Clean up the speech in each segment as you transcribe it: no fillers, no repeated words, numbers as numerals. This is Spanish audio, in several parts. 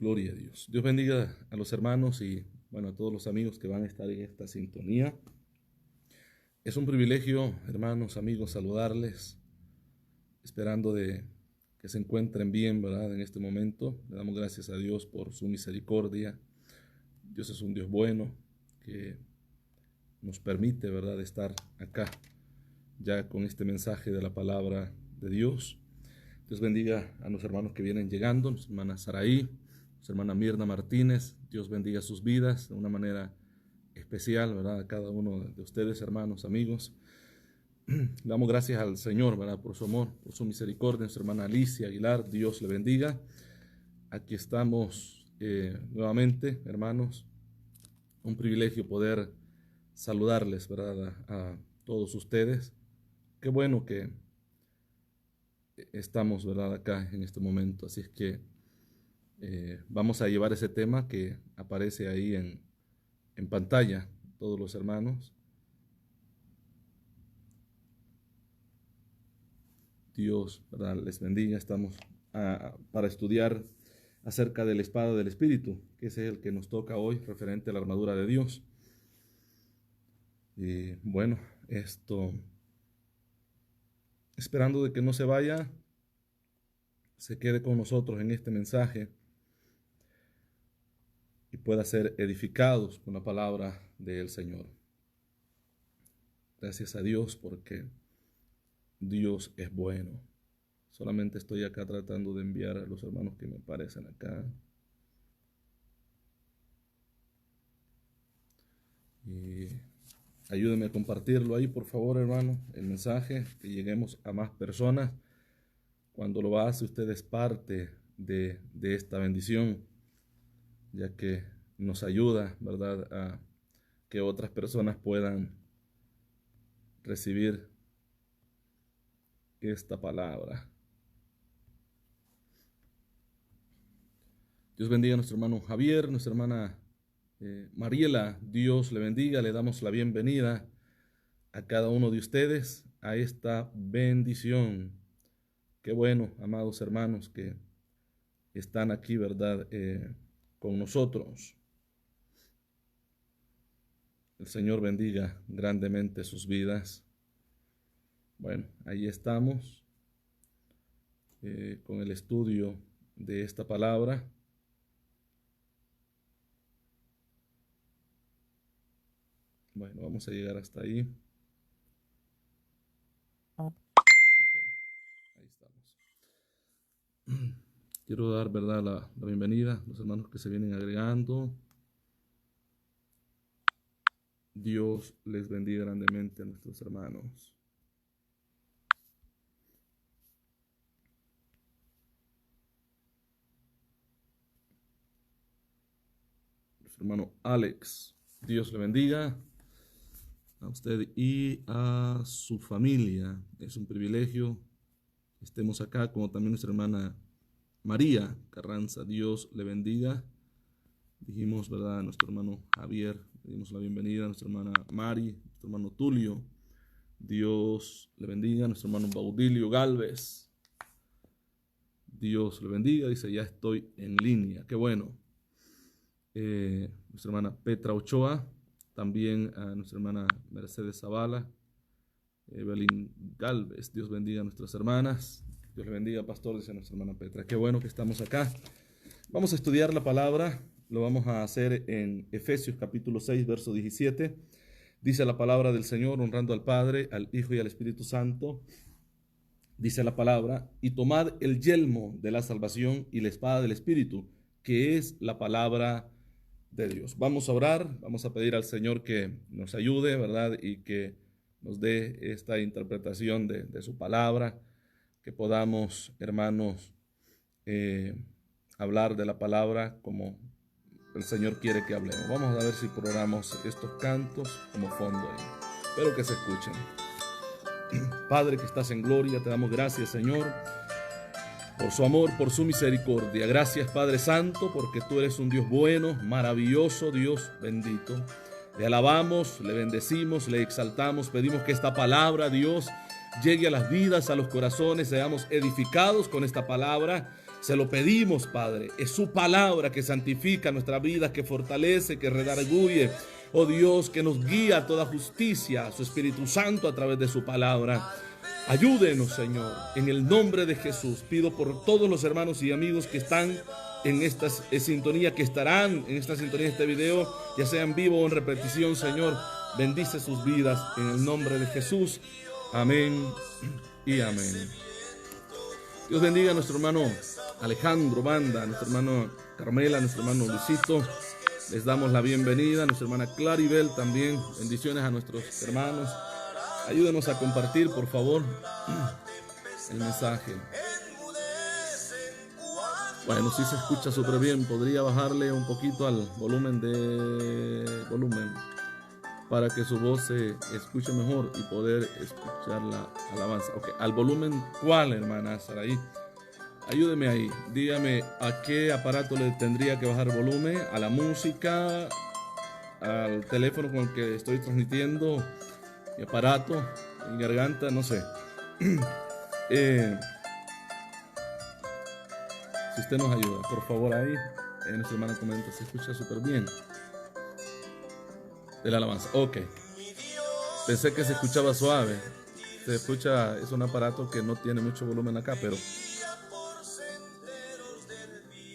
Gloria a Dios. Dios bendiga a los hermanos y, bueno, a todos los amigos que van a estar en esta sintonía. Es un privilegio, hermanos, amigos, saludarles, esperando de que se encuentren bien, ¿verdad? En este momento, le damos gracias a Dios por su misericordia. Dios es un Dios bueno que nos permite, ¿verdad?, estar acá ya con este mensaje de la palabra de Dios. Dios bendiga a los hermanos que vienen llegando, nuestra hermana Saraí, nuestra hermana Mirna Martínez. Dios bendiga sus vidas de una manera especial, ¿verdad? A cada uno de ustedes, hermanos, amigos. Le damos gracias al Señor, ¿verdad?, por su amor, por su misericordia. Nuestra hermana Alicia Aguilar, Dios le bendiga. Aquí estamos nuevamente, hermanos. Un privilegio poder saludarles, ¿verdad?, a todos ustedes. Qué bueno que estamos, ¿verdad?, acá en este momento. Así es que vamos a llevar ese tema que aparece ahí en pantalla, todos los hermanos. Dios, ¿verdad?, les bendiga. Estamos para estudiar acerca de la espada del Espíritu, que ese es el que nos toca hoy, referente a la armadura de Dios. Y bueno, esperando de que no se vaya, se quede con nosotros en este mensaje y pueda ser edificados con la palabra del Señor. Gracias a Dios porque Dios es bueno. Solamente estoy acá tratando de enviar a los hermanos que me aparecen acá. Y ayúdenme a compartirlo ahí, por favor, hermano, el mensaje, que lleguemos a más personas. Cuando lo hace, usted es parte de esta bendición, ya que nos ayuda, ¿verdad?, a que otras personas puedan recibir esta palabra. Dios bendiga a nuestro hermano Javier, nuestra hermana Mariela. Dios le bendiga. Le damos la bienvenida a cada uno de ustedes a esta bendición. Qué bueno, amados hermanos, que están aquí, ¿verdad?, con nosotros. El Señor bendiga grandemente sus vidas. Bueno, ahí estamos con el estudio de esta palabra. Bueno, vamos a llegar hasta ahí. Okay, ahí estamos. Quiero dar, ¿verdad?, la bienvenida a los hermanos que se vienen agregando. Dios les bendiga grandemente a nuestros hermanos. Nuestro hermano Alex, Dios le bendiga a usted y a su familia. Es un privilegio que estemos acá, como también nuestra hermana María Carranza. Dios le bendiga. Dijimos, ¿verdad?, a nuestro hermano Javier, le dimos la bienvenida. A nuestra hermana Mari, nuestro hermano Tulio, Dios le bendiga. A nuestro hermano Baudilio Galvez, Dios le bendiga. Dice, ya estoy en línea. Qué bueno. Nuestra hermana Petra Ochoa, también a nuestra hermana Mercedes Zavala, Evelyn Galvez. Dios bendiga a nuestras hermanas. Dios le bendiga, pastor, dice nuestra hermana Petra. Qué bueno que estamos acá. Vamos a estudiar la palabra. Lo vamos a hacer en Efesios capítulo 6, verso 17. Dice la palabra del Señor, honrando al Padre, al Hijo y al Espíritu Santo. Dice la palabra, y tomad el yelmo de la salvación y la espada del Espíritu, que es la palabra de Dios. Vamos a orar, vamos a pedir al Señor que nos ayude, ¿verdad?, y que nos dé esta interpretación de su palabra, que podamos, hermanos, hablar de la palabra como el Señor quiere que hablemos. Vamos a ver si programamos estos cantos como fondo ahí. Espero que se escuchen. Padre que estás en gloria, te damos gracias, Señor, por su amor, por su misericordia. Gracias, Padre Santo, porque tú eres un Dios bueno, maravilloso, Dios bendito. Le alabamos, le bendecimos, le exaltamos. Pedimos que esta palabra, Dios, llegue a las vidas, a los corazones, seamos edificados con esta palabra. Se lo pedimos, Padre. Es su palabra que santifica nuestra vida, que fortalece, que redarguye. Oh Dios, que nos guía a toda justicia, su Espíritu Santo a través de su palabra. Ayúdenos, Señor, en el nombre de Jesús. Pido por todos los hermanos y amigos que están en esta sintonía, que estarán en esta sintonía de este video, ya sea en vivo o en repetición, Señor. Bendice sus vidas en el nombre de Jesús. Amén y amén. Dios bendiga a nuestro hermano Alejandro Banda, a nuestro hermano Carmela, a nuestro hermano Luisito. Les damos la bienvenida, a nuestra hermana Claribel también. Bendiciones a nuestros hermanos. Ayúdenos a compartir, por favor, el mensaje. Bueno, sí se escucha súper bien. Podría bajarle un poquito al volumen para que su voz se escuche mejor y poder escuchar la alabanza. Ok, al volumen, ¿cuál, hermana Saraí? Ayúdeme ahí. Dígame a qué aparato le tendría que bajar volumen. A la música, al teléfono con el que estoy transmitiendo, mi aparato, mi garganta, no sé. Si usted nos ayuda, por favor, ahí, nuestra hermana comenta, se escucha súper bien. De la alabanza, ok. Pensé que se escuchaba suave. Se escucha, es un aparato que no tiene mucho volumen acá, pero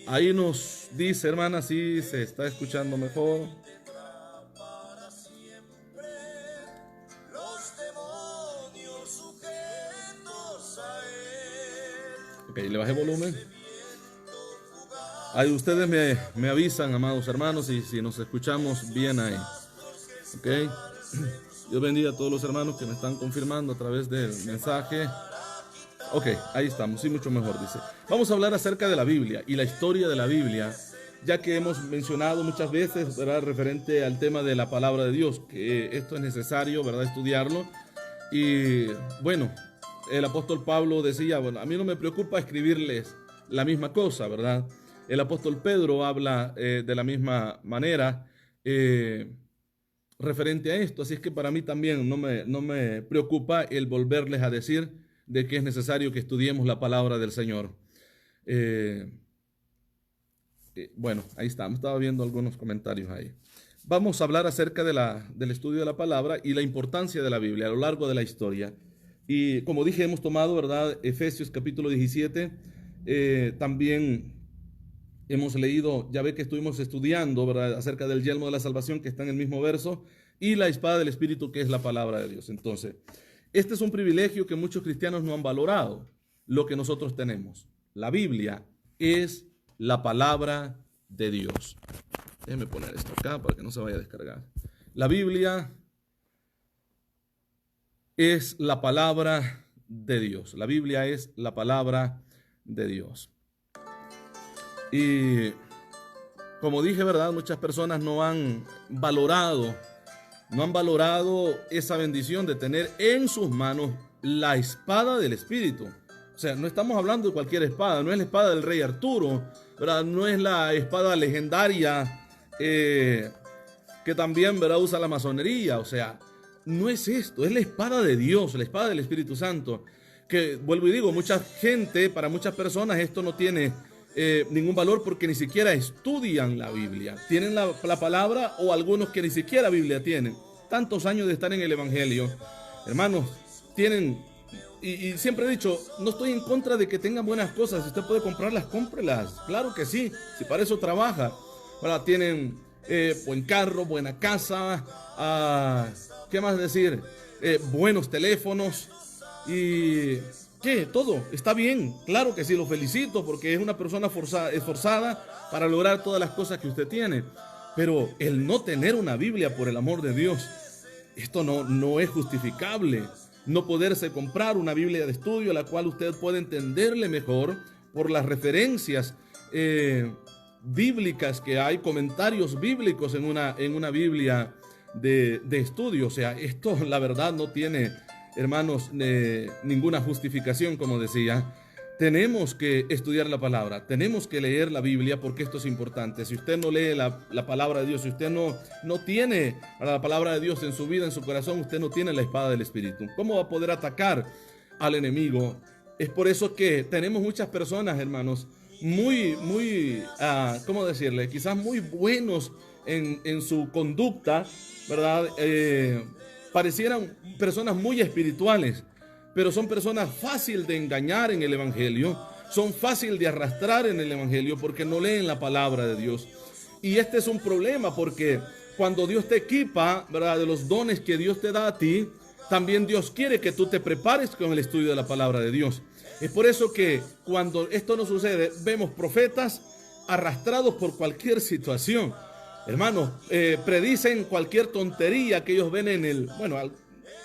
ahí nos dice, hermana, si se está escuchando mejor. Ok, le bajé volumen. Ahí ustedes me avisan, amados hermanos, y si nos escuchamos bien ahí. Ok. Dios bendiga a todos los hermanos que me están confirmando a través del mensaje. Ok, ahí estamos, sí, mucho mejor, dice. Vamos a hablar acerca de la Biblia y la historia de la Biblia, ya que hemos mencionado muchas veces, ¿verdad?, referente al tema de la palabra de Dios, que esto es necesario, ¿verdad?, estudiarlo. Y bueno, el apóstol Pablo decía, bueno, a mí no me preocupa escribirles la misma cosa, ¿verdad? El apóstol Pedro habla de la misma manera referente a esto, así es que para mí también no me preocupa el volverles a decir de que es necesario que estudiemos la palabra del Señor. Bueno, ahí estaba viendo algunos comentarios ahí. Vamos a hablar acerca del estudio de la palabra y la importancia de la Biblia a lo largo de la historia. Y como dije, hemos tomado, ¿verdad?, Efesios capítulo 17, también hemos leído, ya ve que estuvimos estudiando, ¿verdad?, acerca del yelmo de la salvación, que está en el mismo verso, y la espada del Espíritu, que es la palabra de Dios. Entonces, este es un privilegio que muchos cristianos no han valorado, lo que nosotros tenemos. La Biblia es la palabra de Dios. Déjeme poner esto acá para que no se vaya a descargar. La Biblia es la palabra de Dios. La Biblia es la palabra de Dios. Y como dije, ¿verdad?, muchas personas no han valorado esa bendición de tener en sus manos la espada del Espíritu. O sea, no estamos hablando de cualquier espada, no es la espada del rey Arturo, ¿verdad?, no es la espada legendaria que también, ¿verdad?, usa la masonería. O sea, no es esto, es la espada de Dios, la espada del Espíritu Santo. Que, vuelvo y digo, mucha gente, para muchas personas esto no tiene ningún valor porque ni siquiera estudian la Biblia. Tienen la palabra, o algunos que ni siquiera Biblia tienen. Tantos años de estar en el Evangelio, hermanos, tienen, y siempre he dicho, no estoy en contra de que tengan buenas cosas. Si usted puede comprarlas, cómprelas. Claro que sí, si para eso trabaja. Ahora tienen buen carro, buena casa, ¿qué más decir? Buenos teléfonos y ¿qué? Todo está bien. Claro que sí, lo felicito porque es una persona esforzada para lograr todas las cosas que usted tiene. Pero el no tener una Biblia, por el amor de Dios, esto no es justificable. No poderse comprar una Biblia de estudio, la cual usted puede entenderle mejor por las referencias bíblicas que hay, comentarios bíblicos en una Biblia de estudio. O sea, esto la verdad no tiene, hermanos, ninguna justificación, como decía. Tenemos que estudiar la palabra, tenemos que leer la Biblia porque esto es importante. Si usted no lee la palabra de Dios, si usted no tiene la palabra de Dios en su vida, en su corazón, usted no tiene la espada del Espíritu. ¿Cómo va a poder atacar al enemigo? Es por eso que tenemos muchas personas, hermanos, ¿cómo decirle? Quizás muy buenos en su conducta, ¿verdad? Parecieran personas muy espirituales, pero son personas fácil de engañar en el Evangelio, son fácil de arrastrar en el Evangelio porque no leen la palabra de Dios. Y este es un problema porque cuando Dios te equipa, ¿verdad?, de los dones que Dios te da a ti, también Dios quiere que tú te prepares con el estudio de la palabra de Dios. Es por eso que cuando esto no sucede, vemos profetas arrastrados por cualquier situación. Hermanos, predicen cualquier tontería que ellos ven en el,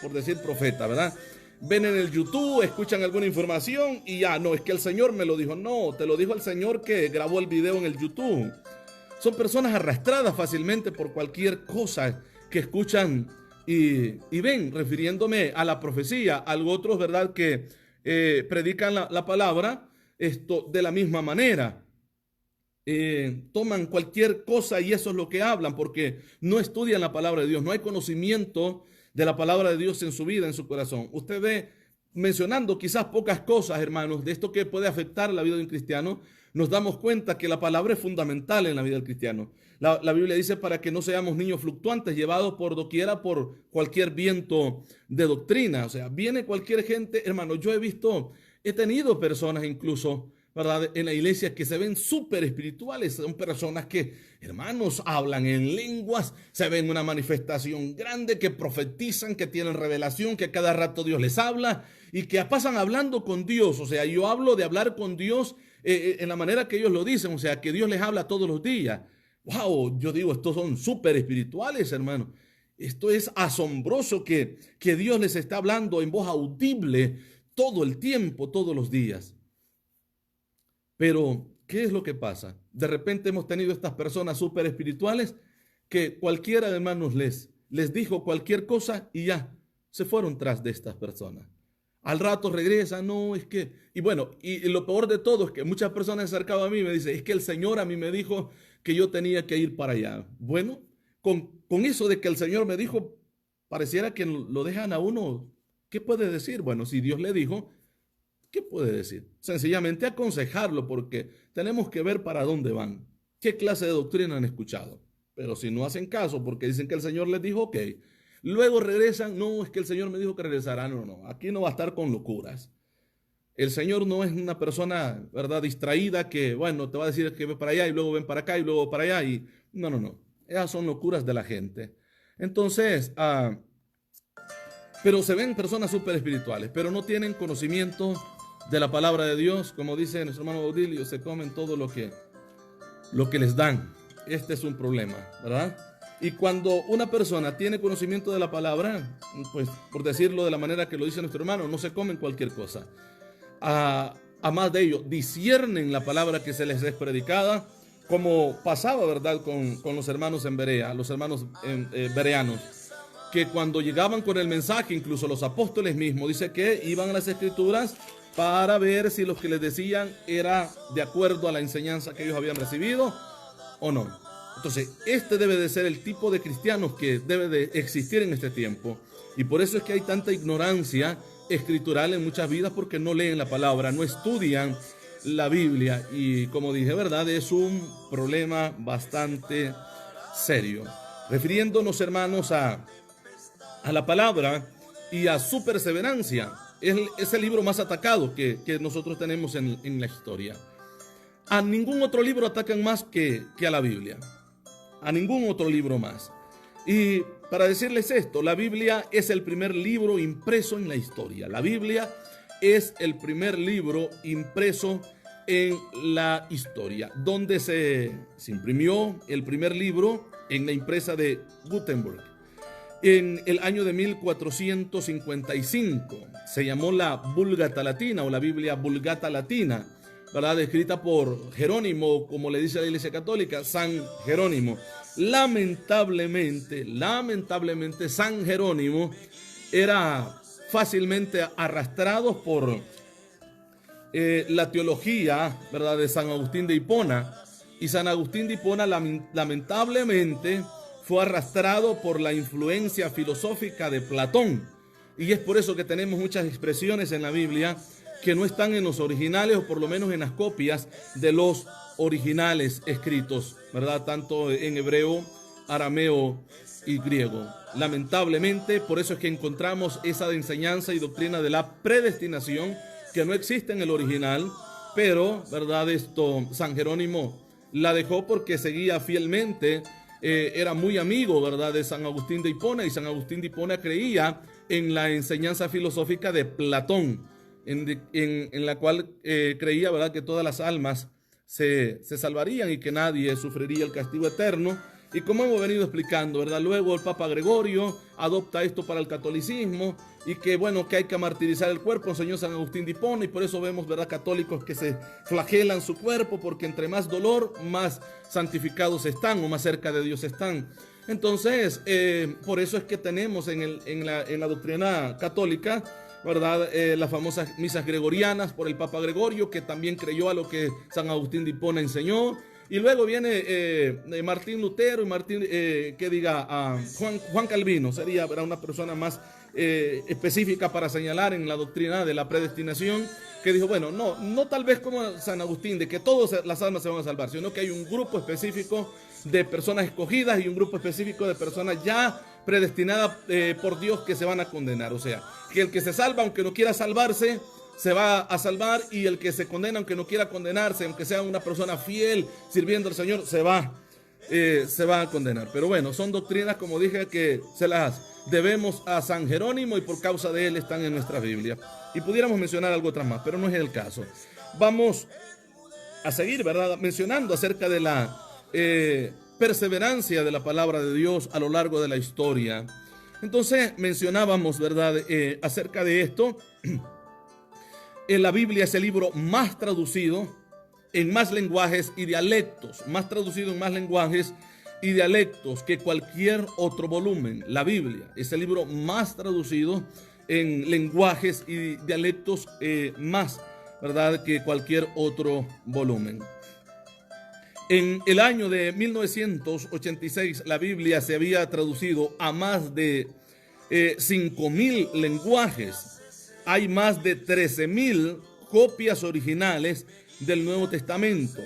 por decir profeta, ¿verdad? Ven en el YouTube, escuchan alguna información y ya, no, es que el Señor me lo dijo. No, te lo dijo el Señor que grabó el video en el YouTube. Son personas arrastradas fácilmente por cualquier cosa que escuchan y ven, refiriéndome a la profecía. Algo otros, ¿verdad?, que predican la palabra esto de la misma manera. Toman cualquier cosa y eso es lo que hablan porque no estudian la palabra de Dios, no hay conocimiento de la palabra de Dios en su vida, en su corazón. Usted ve mencionando quizás pocas cosas, hermanos, de esto que puede afectar la vida de un cristiano. Nos damos cuenta que la palabra es fundamental en la vida del cristiano. La Biblia dice para que no seamos niños fluctuantes, llevados por doquiera por cualquier viento de doctrina. O sea, viene cualquier gente, hermano. He tenido personas incluso, ¿verdad?, en la iglesia que se ven súper espirituales. Son personas que, hermanos, hablan en lenguas, se ven una manifestación grande, que profetizan, que tienen revelación, que cada rato Dios les habla y que pasan hablando con Dios. O sea, yo hablo de hablar con Dios en la manera que ellos lo dicen, o sea, que Dios les habla todos los días. Wow, yo digo, estos son súper espirituales, hermano. Esto es asombroso que Dios les está hablando en voz audible todo el tiempo, todos los días. Pero, ¿qué es lo que pasa? De repente hemos tenido estas personas súper espirituales que cualquiera, hermanos, les dijo cualquier cosa y ya se fueron tras de estas personas. Al rato regresan, no, es que... Y bueno, y lo peor de todo es que muchas personas se acercaban a mí y me dicen, es que el Señor a mí me dijo que yo tenía que ir para allá. Bueno, con eso de que el Señor me dijo, pareciera que lo dejan a uno. ¿Qué puede decir? Bueno, si Dios le dijo, ¿qué puede decir? Sencillamente aconsejarlo porque tenemos que ver para dónde van, qué clase de doctrina han escuchado. Pero si no hacen caso porque dicen que el Señor les dijo, ok. Luego regresan, no, es que el Señor me dijo que regresará. No, aquí no va a estar con locuras. El Señor no es una persona, ¿verdad?, distraída que, bueno, te va a decir que ve para allá y luego ven para acá y luego para allá. Y no. Esas son locuras de la gente. Entonces, pero se ven personas súper espirituales, pero no tienen conocimiento de la palabra de Dios. Como dice nuestro hermano Baudilio, se comen todo lo que les dan. Este es un problema, ¿verdad? Y cuando una persona tiene conocimiento de la palabra, pues por decirlo de la manera que lo dice nuestro hermano, no se comen cualquier cosa. A más de ello, disciernen la palabra que se les es predicada, como pasaba, ¿verdad?, con los hermanos en Berea, los hermanos bereanos, que cuando llegaban con el mensaje, incluso los apóstoles mismos, dice que iban a las escrituras para ver si lo que les decían era de acuerdo a la enseñanza que ellos habían recibido o no. Entonces, este debe de ser el tipo de cristianos que debe de existir en este tiempo. Y por eso es que hay tanta ignorancia escritural en muchas vidas, porque no leen la palabra, no estudian la Biblia. Y como dije, ¿verdad?, es un problema bastante serio. Refiriéndonos, hermanos, a la palabra y a su perseverancia. Es el libro más atacado que nosotros tenemos en la historia. A ningún otro libro atacan más que a la Biblia. A ningún otro libro más. Y para decirles esto, la Biblia es el primer libro impreso en la historia. La Biblia es el primer libro impreso en la historia, donde se imprimió el primer libro en la impresa de Gutenberg. En el año de 1455 se llamó la Vulgata Latina o la Biblia Vulgata Latina, ¿verdad?, escrita por Jerónimo, como le dice la Iglesia Católica, San Jerónimo. Lamentablemente, San Jerónimo era fácilmente arrastrado por la teología, ¿verdad?, de San Agustín de Hipona. Y San Agustín de Hipona lamentablemente fue arrastrado por la influencia filosófica de Platón. Y es por eso que tenemos muchas expresiones en la Biblia que no están en los originales, o por lo menos en las copias de los originales escritos, ¿verdad? Tanto en hebreo, arameo y griego. Lamentablemente, por eso es que encontramos esa enseñanza y doctrina de la predestinación que no existe en el original, pero, ¿verdad? San Jerónimo la dejó porque seguía fielmente, era muy amigo, ¿verdad?, de San Agustín de Hipona, y San Agustín de Hipona creía en la enseñanza filosófica de Platón, en la cual creía, ¿verdad?, que todas las almas se salvarían y que nadie sufriría el castigo eterno. Y como hemos venido explicando, ¿verdad?, luego el Papa Gregorio adopta esto para el catolicismo, y que bueno, que hay que martirizar el cuerpo, enseñó San Agustín de Hipona, y por eso vemos, ¿verdad?, católicos que se flagelan su cuerpo, porque entre más dolor, más santificados están o más cerca de Dios están. Entonces, por eso es que tenemos en la doctrina católica, ¿verdad?, las famosas misas gregorianas por el Papa Gregorio, que también creyó a lo que San Agustín de Hipona enseñó. Y luego viene Martín Lutero y Juan Calvino, sería, ¿verdad?, una persona más específica para señalar en la doctrina de la predestinación, que dijo, bueno, no tal vez como San Agustín, de que todas las almas se van a salvar, sino que hay un grupo específico de personas escogidas y un grupo específico de personas ya predestinadas por Dios que se van a condenar. O sea, que el que se salva, aunque no quiera salvarse, se va a salvar, y el que se condena, aunque no quiera condenarse, aunque sea una persona fiel sirviendo al Señor, se va a condenar. Pero bueno, son doctrinas, como dije, que se las debemos a San Jerónimo, y por causa de él están en nuestra Biblia. Y pudiéramos mencionar algo otras más, pero no es el caso. Vamos a seguir, ¿verdad?, mencionando acerca de la perseverancia de la palabra de Dios a lo largo de la historia. Entonces mencionábamos, ¿verdad?, acerca de esto. La Biblia es el libro más traducido en más lenguajes y dialectos, más traducido en más lenguajes y dialectos que cualquier otro volumen. La Biblia es el libro más traducido en lenguajes y dialectos más, ¿verdad?, que cualquier otro volumen. En el año de 1986, la Biblia se había traducido a más de 5,000 lenguajes. Hay más de 13,000 copias originales del Nuevo Testamento.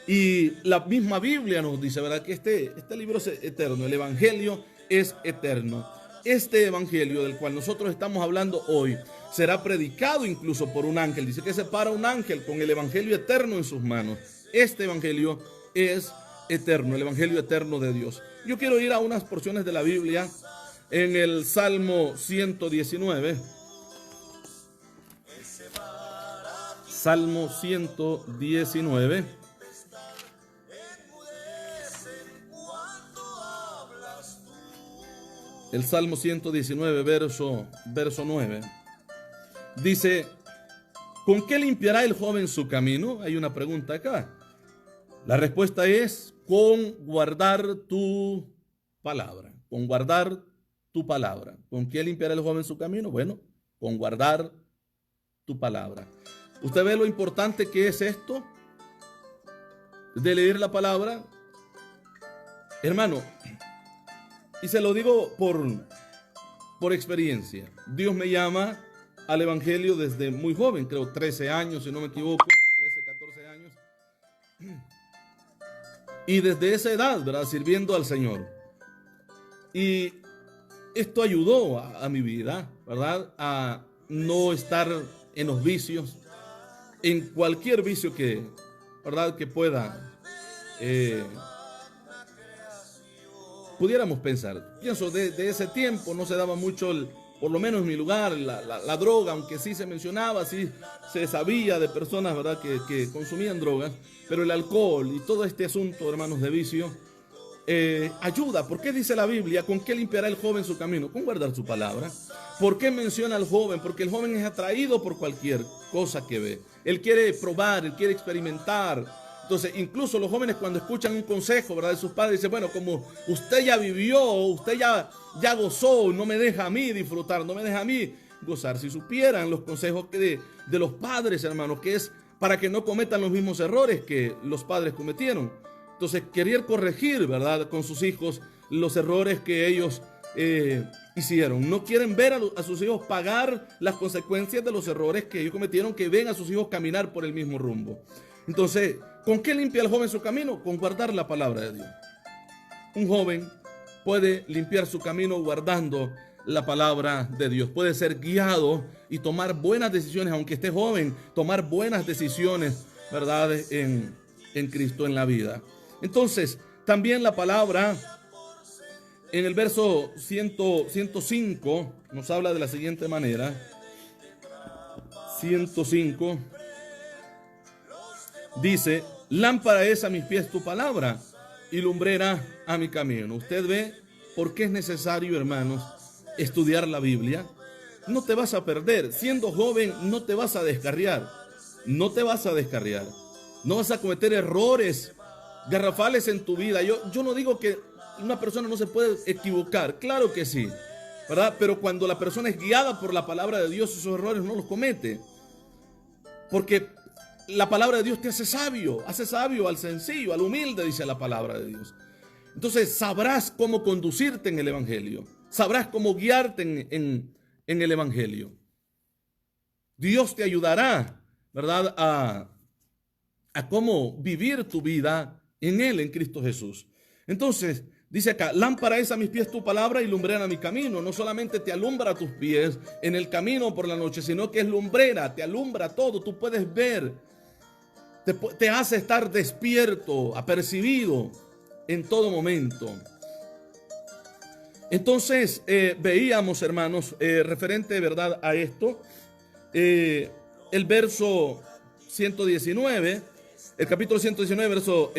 Y la misma Biblia nos dice, ¿verdad?, que este libro es eterno, el Evangelio es eterno. Este Evangelio del cual nosotros estamos hablando hoy será predicado incluso por un ángel. Dice que se para un ángel con el Evangelio eterno en sus manos. Este Evangelio es eterno, el Evangelio eterno de Dios. Yo quiero ir a unas porciones de la Biblia en el Salmo 119. Salmo 119. El Salmo 119, verso 9. Dice, ¿con qué limpiará el joven su camino? Hay una pregunta acá. La respuesta es, con guardar tu palabra. Con guardar tu palabra. ¿Con qué limpiará el joven su camino? Bueno, con guardar tu palabra. ¿Usted ve lo importante que es esto de leer la palabra? Hermano, y se lo digo por experiencia. Dios me llama al Evangelio desde muy joven, creo 13 años, si no me equivoco, 13, 14 años. Y desde esa edad, ¿verdad?, sirviendo al Señor. Y esto ayudó a mi vida, ¿verdad?, a no estar en los vicios, en cualquier vicio que, ¿verdad?, que pudiéramos pensar. Pienso, de ese tiempo no se daba mucho, por lo menos en mi lugar, la droga, aunque sí se mencionaba, sí se sabía de personas, ¿verdad?, que consumían drogas, pero el alcohol y todo este asunto, hermanos, de vicio, ayuda. ¿Por qué dice la Biblia? ¿Con qué limpiará el joven su camino? Con guardar su palabra. ¿Por qué menciona al joven? Porque el joven es atraído por cualquier cosa que ve. Él quiere probar, él quiere experimentar. Entonces, incluso los jóvenes, cuando escuchan un consejo, ¿verdad?, de sus padres, dicen, bueno, como usted ya vivió, usted ya gozó, no me deja a mí disfrutar, no me deja a mí gozar. Si supieran los consejos de los padres, hermanos, que es para que no cometan los mismos errores que los padres cometieron. Entonces, querer corregir, ¿verdad?, con sus hijos los errores que ellos hicieron. No quieren ver a sus hijos pagar las consecuencias de los errores que ellos cometieron, que ven a sus hijos caminar por el mismo rumbo. Entonces, ¿con qué limpia el joven su camino? Con guardar la palabra de Dios. Un joven puede limpiar su camino guardando la palabra de Dios. Puede ser guiado y tomar buenas decisiones, aunque esté joven, tomar buenas decisiones, ¿verdad? En Cristo, en la vida. Entonces, también la palabra en el verso 105 nos habla de la siguiente manera. 105 dice: lámpara es a mis pies tu palabra y lumbrera a mi camino. Usted ve por qué es necesario, hermanos, estudiar la Biblia. No te vas a perder. Siendo joven no te vas a descarriar. No te vas a descarriar. No vas a cometer errores garrafales en tu vida. Yo no digo que una persona no se puede equivocar. Claro que sí, ¿verdad? Pero cuando la persona es guiada por la palabra de Dios, esos errores no los comete. Porque la palabra de Dios te hace sabio al sencillo, al humilde, dice la palabra de Dios. Entonces sabrás cómo conducirte en el evangelio. Sabrás cómo guiarte en el evangelio. Dios te ayudará, ¿verdad? A cómo vivir tu vida en Él, en Cristo Jesús. Entonces, dice acá: lámpara es a mis pies tu palabra y lumbrera mi camino. No solamente te alumbra tus pies en el camino por la noche, sino que es lumbrera, te alumbra todo. Tú puedes ver, te hace estar despierto, apercibido en todo momento. Entonces, veíamos, hermanos, referente, ¿verdad?, a esto, el verso 119, el capítulo 119, verso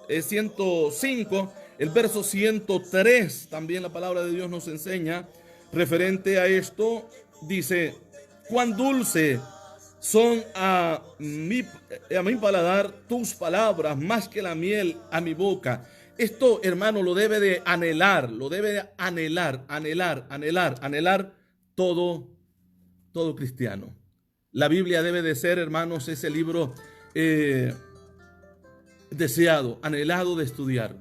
105, el verso 103, también la palabra de Dios nos enseña referente a esto. Dice: cuán dulce son a mi paladar tus palabras, más que la miel a mi boca. Esto, hermano, lo debe de anhelar todo cristiano. La Biblia debe de ser, hermanos, ese libro deseado, anhelado de estudiar.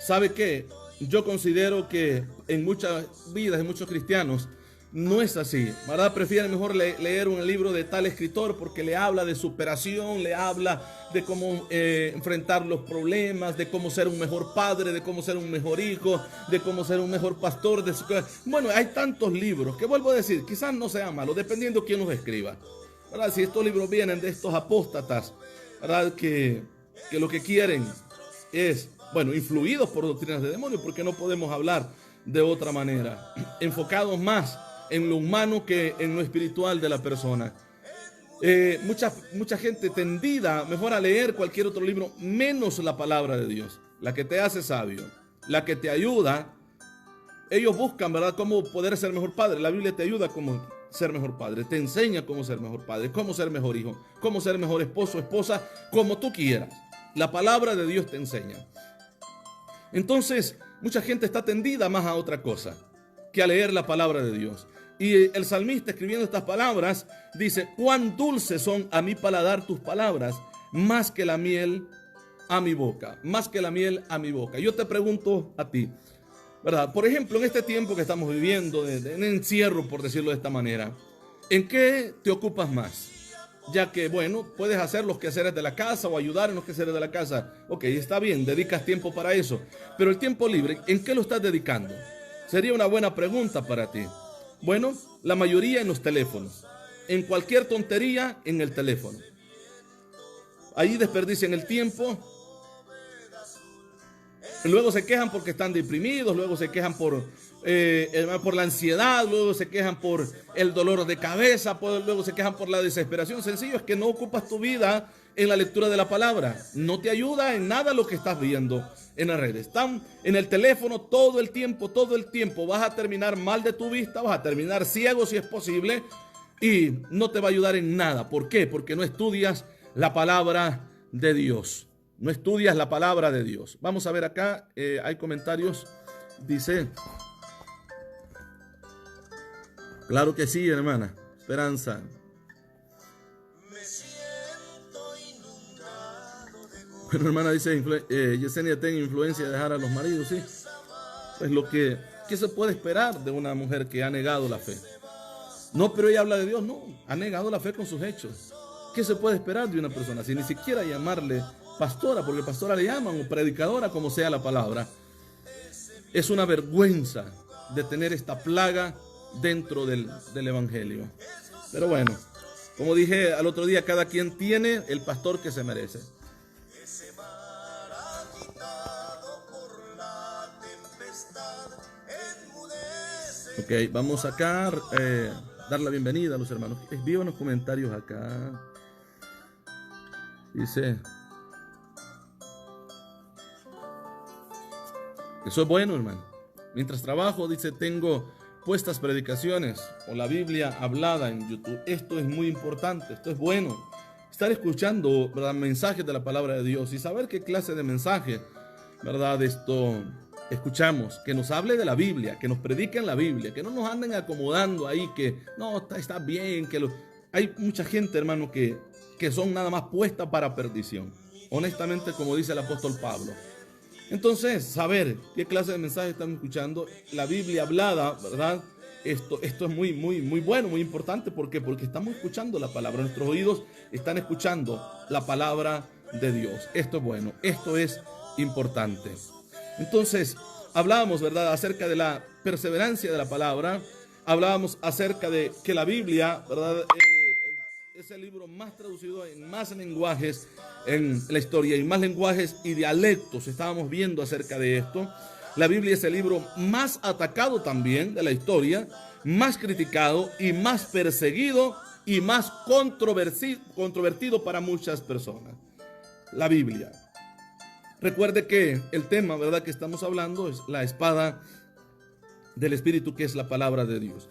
¿Sabe qué? Yo considero que en muchas vidas de muchos cristianos no es así, ¿verdad? Prefieren mejor leer un libro de tal escritor porque le habla de superación, le habla de cómo enfrentar los problemas, de cómo ser un mejor padre, de cómo ser un mejor hijo, de cómo ser un mejor pastor. Bueno, hay tantos libros que, vuelvo a decir, quizás no sea malo, dependiendo quién los escriba, ¿verdad? Si estos libros vienen de estos apóstatas, ¿verdad?, que lo que quieren es, bueno, influidos por doctrinas de demonios, porque no podemos hablar de otra manera, enfocados más en lo humano que en lo espiritual de la persona. Mucha gente tendida mejor a leer cualquier otro libro menos la palabra de Dios, la que te hace sabio, la que te ayuda. Ellos buscan, ¿verdad?, cómo poder ser mejor padre. La Biblia te ayuda a cómo ser mejor padre, te enseña cómo ser mejor padre, cómo ser mejor hijo, cómo ser mejor esposo, esposa, como tú quieras. La palabra de Dios te enseña. Entonces, mucha gente está tendida más a otra cosa que a leer la palabra de Dios. Y el salmista, escribiendo estas palabras, dice: cuán dulces son a mi paladar tus palabras, más que la miel a mi boca, más que la miel a mi boca. Yo te pregunto a ti, ¿verdad? Por ejemplo, en este tiempo que estamos viviendo, en encierro, por decirlo de esta manera, ¿en qué te ocupas más? Ya que, bueno, puedes hacer los quehaceres de la casa o ayudar en los quehaceres de la casa. Ok, está bien, dedicas tiempo para eso. Pero el tiempo libre, ¿en qué lo estás dedicando? Sería una buena pregunta para ti. Bueno, la mayoría en los teléfonos. En cualquier tontería en el teléfono. Ahí desperdician el tiempo. Luego se quejan porque están deprimidos, luego se quejan por la ansiedad, luego se quejan por el dolor de cabeza, luego se quejan por la desesperación. Sencillo, es que no ocupas tu vida en la lectura de la palabra. No te ayuda en nada lo que estás viendo en las redes. Están en el teléfono todo el tiempo. Vas a terminar mal de tu vista, vas a terminar ciego si es posible, y no te va a ayudar en nada. ¿Por qué? Porque no estudias la palabra de Dios. No estudias la palabra de Dios. Vamos a ver acá, hay comentarios. Dice: claro que sí, hermana Esperanza. Bueno, hermana, dice Yesenia: ten influencia de dejar a los maridos, sí. Pues lo que ¿Qué se puede esperar de una mujer que ha negado la fe? No, pero ella habla de Dios. No, ha negado la fe con sus hechos. ¿Qué se puede esperar de una persona? Si ni siquiera llamarle pastora, porque pastora le llaman, o predicadora, como sea la palabra. Es una vergüenza de tener esta plaga dentro del evangelio. Pero bueno, como dije al otro día, cada quien tiene el pastor que se merece. Ok, vamos acá dar la bienvenida a los hermanos. Escriban los comentarios acá. Dice, eso es bueno, hermano. Mientras trabajo, dice, tengo puestas predicaciones o la Biblia hablada en YouTube. Esto es muy importante, esto es bueno. Estar escuchando, ¿verdad?, mensajes de la palabra de Dios y saber qué clase de mensaje, ¿verdad?, esto escuchamos. Que nos hable de la Biblia, que nos prediquen la Biblia, que no nos anden acomodando ahí, que no, está bien, hay mucha gente, hermano, que son nada más puestas para perdición. Honestamente, como dice el apóstol Pablo. Entonces, saber qué clase de mensaje están escuchando, la Biblia hablada, ¿verdad? Esto es muy, muy, muy bueno, muy importante. ¿Por qué? Porque estamos escuchando la palabra. Nuestros oídos están escuchando la palabra de Dios. Esto es bueno, esto es importante. Entonces, hablábamos, ¿verdad?, acerca de la perseverancia de la palabra. Hablábamos acerca de que la Biblia, ¿verdad?, es el libro más traducido en más lenguajes en la historia, y más lenguajes y dialectos. Estábamos viendo acerca de esto. La Biblia es el libro más atacado también de la historia, más criticado y más perseguido y más controvertido para muchas personas. La Biblia. Recuerde que el tema, ¿verdad?, que estamos hablando es la espada del Espíritu, que es la palabra de Dios.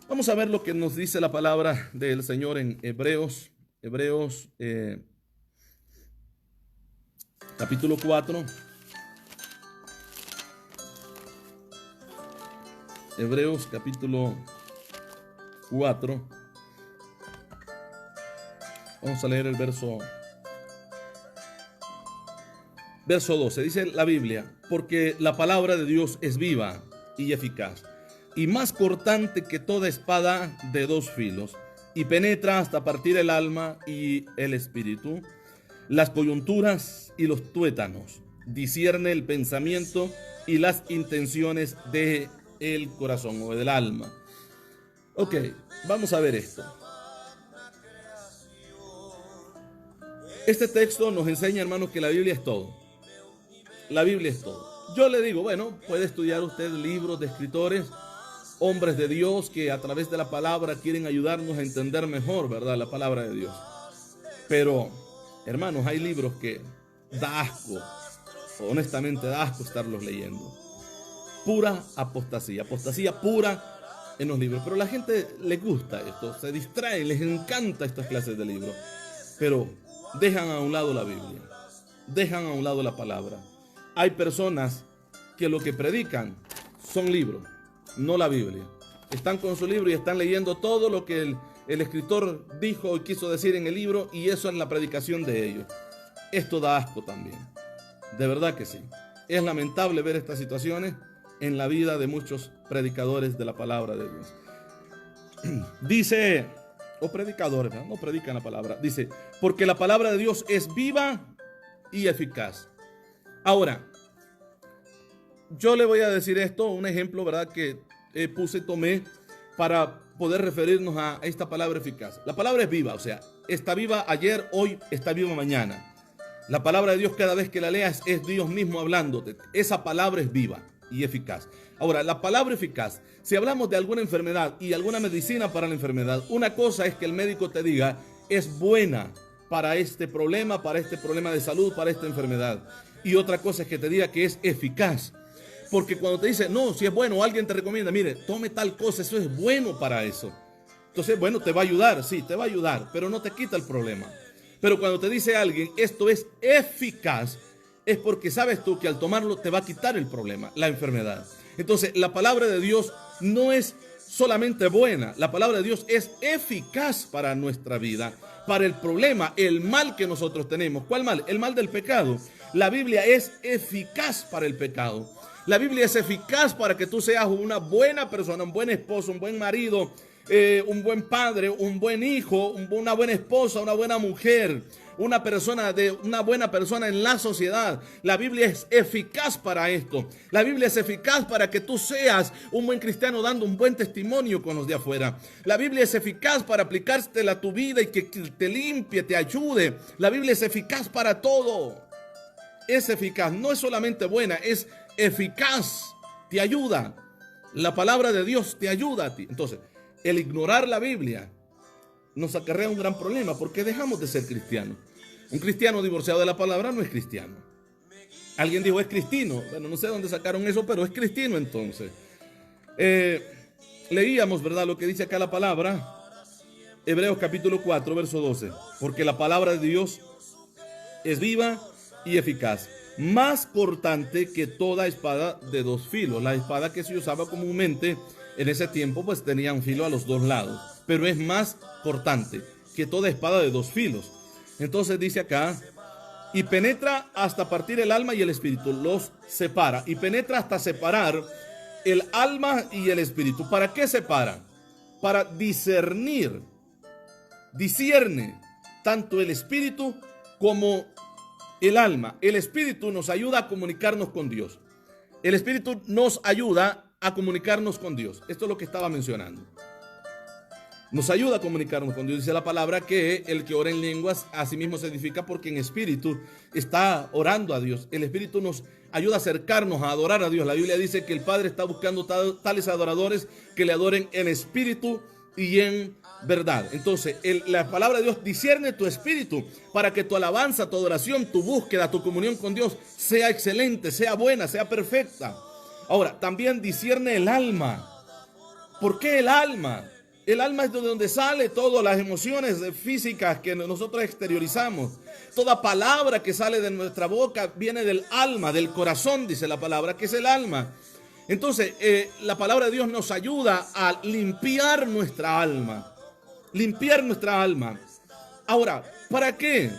Vamos a ver lo que nos dice la palabra del Señor en Hebreos capítulo 4. Hebreos capítulo 4. Vamos a leer el verso 12. Dice la Biblia: porque la palabra de Dios es viva y eficaz, y más cortante que toda espada de dos filos, y penetra hasta partir el alma y el espíritu, las coyunturas y los tuétanos, discierne el pensamiento y las intenciones del corazón o del alma. Ok, vamos a ver esto. Este texto nos enseña, hermanos, que la Biblia es todo. La Biblia es todo. Yo le digo, bueno, puede estudiar usted libros de escritores, hombres de Dios que a través de la palabra quieren ayudarnos a entender mejor, ¿verdad?, la palabra de Dios. Pero, hermanos, hay libros que da asco, honestamente da asco estarlos leyendo. Pura apostasía pura en los libros. Pero a la gente le gusta esto, se distrae, les encanta estas clases de libros. Pero dejan a un lado la Biblia, dejan a un lado la palabra. Hay personas que lo que predican son libros, no la Biblia. Están con su libro y están leyendo todo lo que el escritor dijo y quiso decir en el libro, y eso es la predicación de ellos. Esto da asco también. De verdad que sí. Es lamentable ver estas situaciones en la vida de muchos predicadores de la palabra de Dios. Dice, o predicadores, ¿verdad?, no predican la palabra. Dice, porque la palabra de Dios es viva y eficaz. Ahora, yo le voy a decir esto, un ejemplo, ¿verdad?, que tomé para poder referirnos a esta palabra eficaz. La palabra es viva, o sea, está viva ayer, hoy, está viva mañana. La palabra de Dios, cada vez que la leas, es Dios mismo hablándote. Esa palabra es viva y eficaz. Ahora, la palabra eficaz, si hablamos de alguna enfermedad y alguna medicina para la enfermedad, una cosa es que el médico te diga, es buena para este problema de salud, para esta enfermedad. Y otra cosa es que te diga que es eficaz. Porque cuando te dice, no, si es bueno, alguien te recomienda, mire, tome tal cosa, eso es bueno para eso. Entonces, bueno, te va a ayudar, sí, te va a ayudar, pero no te quita el problema. Pero cuando te dice alguien, esto es eficaz, es porque sabes tú que al tomarlo te va a quitar el problema, la enfermedad. Entonces, la palabra de Dios no es solamente buena, la palabra de Dios es eficaz para nuestra vida, para el problema, el mal que nosotros tenemos. ¿Cuál mal? El mal del pecado. La Biblia es eficaz para el pecado. La Biblia es eficaz para que tú seas una buena persona, un buen esposo, un buen marido, un buen padre, un buen hijo, una buena esposa, una buena mujer, una buena persona en la sociedad. La Biblia es eficaz para esto. La Biblia es eficaz para que tú seas un buen cristiano dando un buen testimonio con los de afuera. La Biblia es eficaz para aplicársela a tu vida y que te limpie, te ayude. La Biblia es eficaz para todo. Es eficaz, no es solamente buena, es eficaz, te ayuda. La palabra de Dios te ayuda a ti. Entonces, el ignorar la Biblia nos acarrea un gran problema porque dejamos de ser cristianos. Un cristiano divorciado de la palabra no es cristiano. Alguien dijo es cristino. Bueno, no sé dónde sacaron eso, pero es cristino entonces. Leíamos, ¿verdad? Lo que dice acá la palabra. Hebreos capítulo 4, verso 12. Porque la palabra de Dios es viva y eficaz, más cortante que toda espada de dos filos. La espada que se usaba comúnmente en ese tiempo pues tenía un filo a los dos lados, pero es más cortante que toda espada de dos filos. Entonces dice acá, y penetra hasta partir el alma y el espíritu, los separa, y penetra hasta separar el alma y el espíritu. ¿Para qué separa? Para discierne tanto el espíritu como el alma. El espíritu nos ayuda a comunicarnos con Dios. El espíritu nos ayuda a comunicarnos con Dios. Esto es lo que estaba mencionando. Nos ayuda a comunicarnos con Dios. Dice la palabra que el que ora en lenguas a sí mismo se edifica porque en espíritu está orando a Dios. El espíritu nos ayuda a acercarnos a adorar a Dios. La Biblia dice que el Padre está buscando tales adoradores que le adoren en espíritu y en verdad. Entonces, la palabra de Dios discierne tu espíritu para que tu alabanza, tu adoración, tu búsqueda, tu comunión con Dios sea excelente, sea buena, sea perfecta. Ahora, también discierne el alma. ¿Por qué el alma? El alma es de donde sale todas las emociones físicas que nosotros exteriorizamos. Toda palabra que sale de nuestra boca viene del alma, del corazón, dice la palabra, que es el alma. Entonces, la palabra de Dios nos ayuda a limpiar nuestra alma. Limpiar nuestra alma. Ahora, ¿para qué?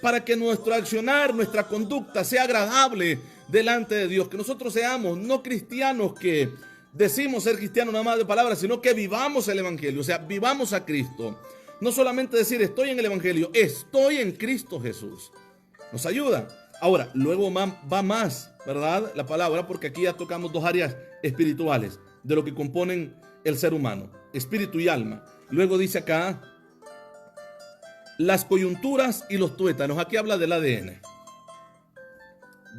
Para que nuestro accionar, nuestra conducta sea agradable delante de Dios. Que nosotros seamos no cristianos que decimos ser cristianos nada más de palabras, sino que vivamos el evangelio. O sea, vivamos a Cristo. No solamente decir estoy en el evangelio, estoy en Cristo Jesús. Nos ayuda. Ahora, luego va más, ¿verdad? La palabra, porque aquí ya tocamos dos áreas espirituales de lo que componen el ser humano, espíritu y alma. Luego dice acá, las coyunturas y los tuétanos. Aquí habla del ADN,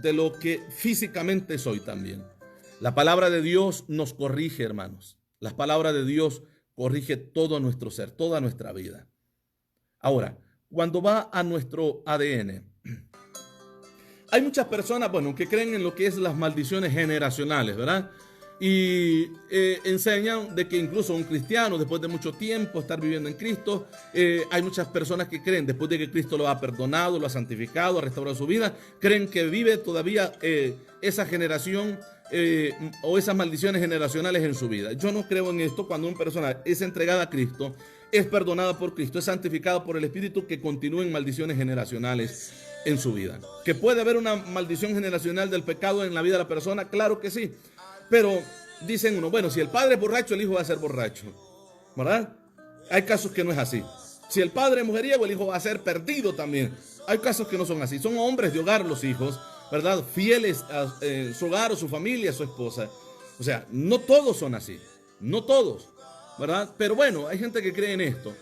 de lo que físicamente soy también. La palabra de Dios nos corrige, hermanos. La palabra de Dios corrige todo nuestro ser, toda nuestra vida. Ahora, cuando va a nuestro ADN, hay muchas personas, bueno, que creen en lo que es las maldiciones generacionales, ¿verdad? Y enseñan de que incluso un cristiano, después de mucho tiempo estar viviendo en Cristo, hay muchas personas que creen, después de que Cristo lo ha perdonado, lo ha santificado, ha restaurado su vida, creen que vive todavía esa generación o esas maldiciones generacionales en su vida. Yo no creo en esto. Cuando una persona es entregada a Cristo, es perdonada por Cristo, es santificada por el Espíritu, que continúen maldiciones generacionales en su vida. ¿Que puede haber una maldición generacional del pecado en la vida de la persona? Claro que sí. Pero dicen uno, bueno, si el padre es borracho, el hijo va a ser borracho, ¿verdad? Hay casos que no es así. Si el padre es mujeriego, el hijo va a ser perdido también. Hay casos que no son así. Son hombres de hogar los hijos, ¿verdad? Fieles a su hogar o su familia, a su esposa. O sea, no todos son así. No todos, ¿verdad? Pero bueno, hay gente que cree en esto.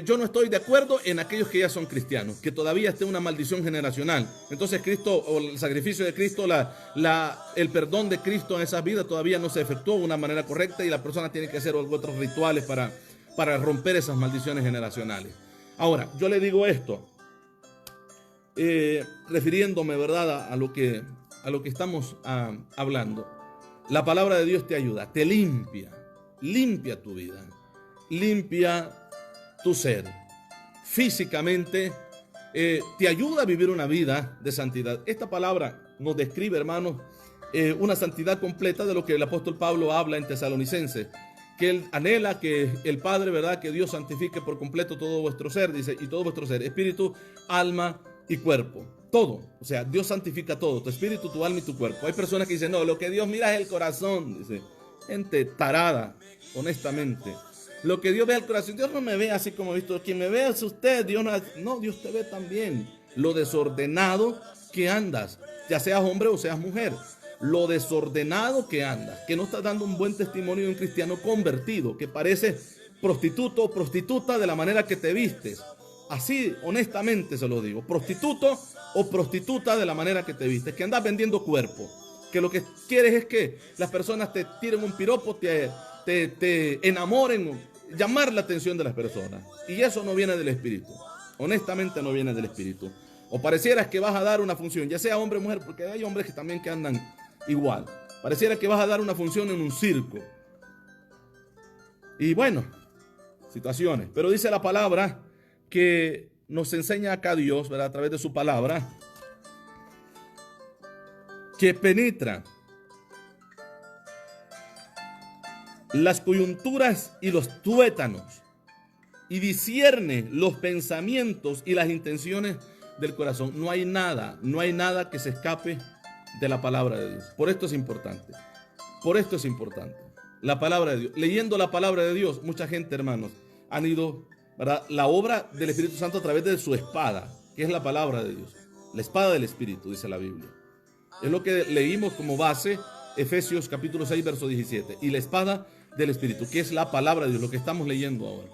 Yo no estoy de acuerdo en aquellos que ya son cristianos, que todavía esté una maldición generacional. Entonces Cristo, o el sacrificio de Cristo, el perdón de Cristo en esas vidas todavía no se efectuó de una manera correcta y la persona tiene que hacer otros rituales para romper esas maldiciones generacionales. Ahora, yo le digo esto, refiriéndome, ¿verdad?, a lo que estamos hablando. La palabra de Dios te ayuda, te limpia tu vida, limpia tu ser. Físicamente te ayuda a vivir una vida de santidad. Esta palabra nos describe, hermanos, una santidad completa de lo que el apóstol Pablo habla en Tesalonicenses, que él anhela que el Padre, ¿verdad?, que Dios santifique por completo todo vuestro ser, dice, y todo vuestro ser, espíritu, alma y cuerpo. todo. O sea, Dios santifica todo, tu espíritu, tu alma y tu cuerpo. Hay personas que dicen, no, lo que Dios mira es el corazón. Dice, gente tarada, honestamente. Lo que Dios ve al corazón, Dios no me ve así como he visto. Quien me ve es usted, Dios no, Dios te ve también. Lo desordenado que andas, ya seas hombre o seas mujer. Lo desordenado que andas, que no estás dando un buen testimonio de un cristiano convertido, que parece prostituto o prostituta de la manera que te vistes. Así, honestamente se lo digo, prostituto o prostituta de la manera que te vistes, que andas vendiendo cuerpo, que lo que quieres es que las personas te tiren un piropo, te enamoren, llamar la atención de las personas. Y eso no viene del Espíritu, honestamente no viene del Espíritu. O parecieras que vas a dar una función, ya sea hombre o mujer, porque hay hombres que también que andan igual. Pareciera que vas a dar una función en un circo. Y bueno, situaciones. Pero dice la palabra que nos enseña acá Dios, ¿verdad? A través de su palabra, que penetra las coyunturas y los tuétanos y discierne los pensamientos y las intenciones del corazón. No hay nada que se escape de la palabra de Dios. Por esto es importante. Por esto es importante. La palabra de Dios. Leyendo la palabra de Dios, mucha gente, hermanos, han ido, ¿verdad?, la obra del Espíritu Santo a través de su espada, que es la palabra de Dios. La espada del Espíritu, dice la Biblia. Es lo que leímos como base, Efesios capítulo 6, verso 17. Y la espada del Espíritu, que es la palabra de Dios, lo que estamos leyendo ahora.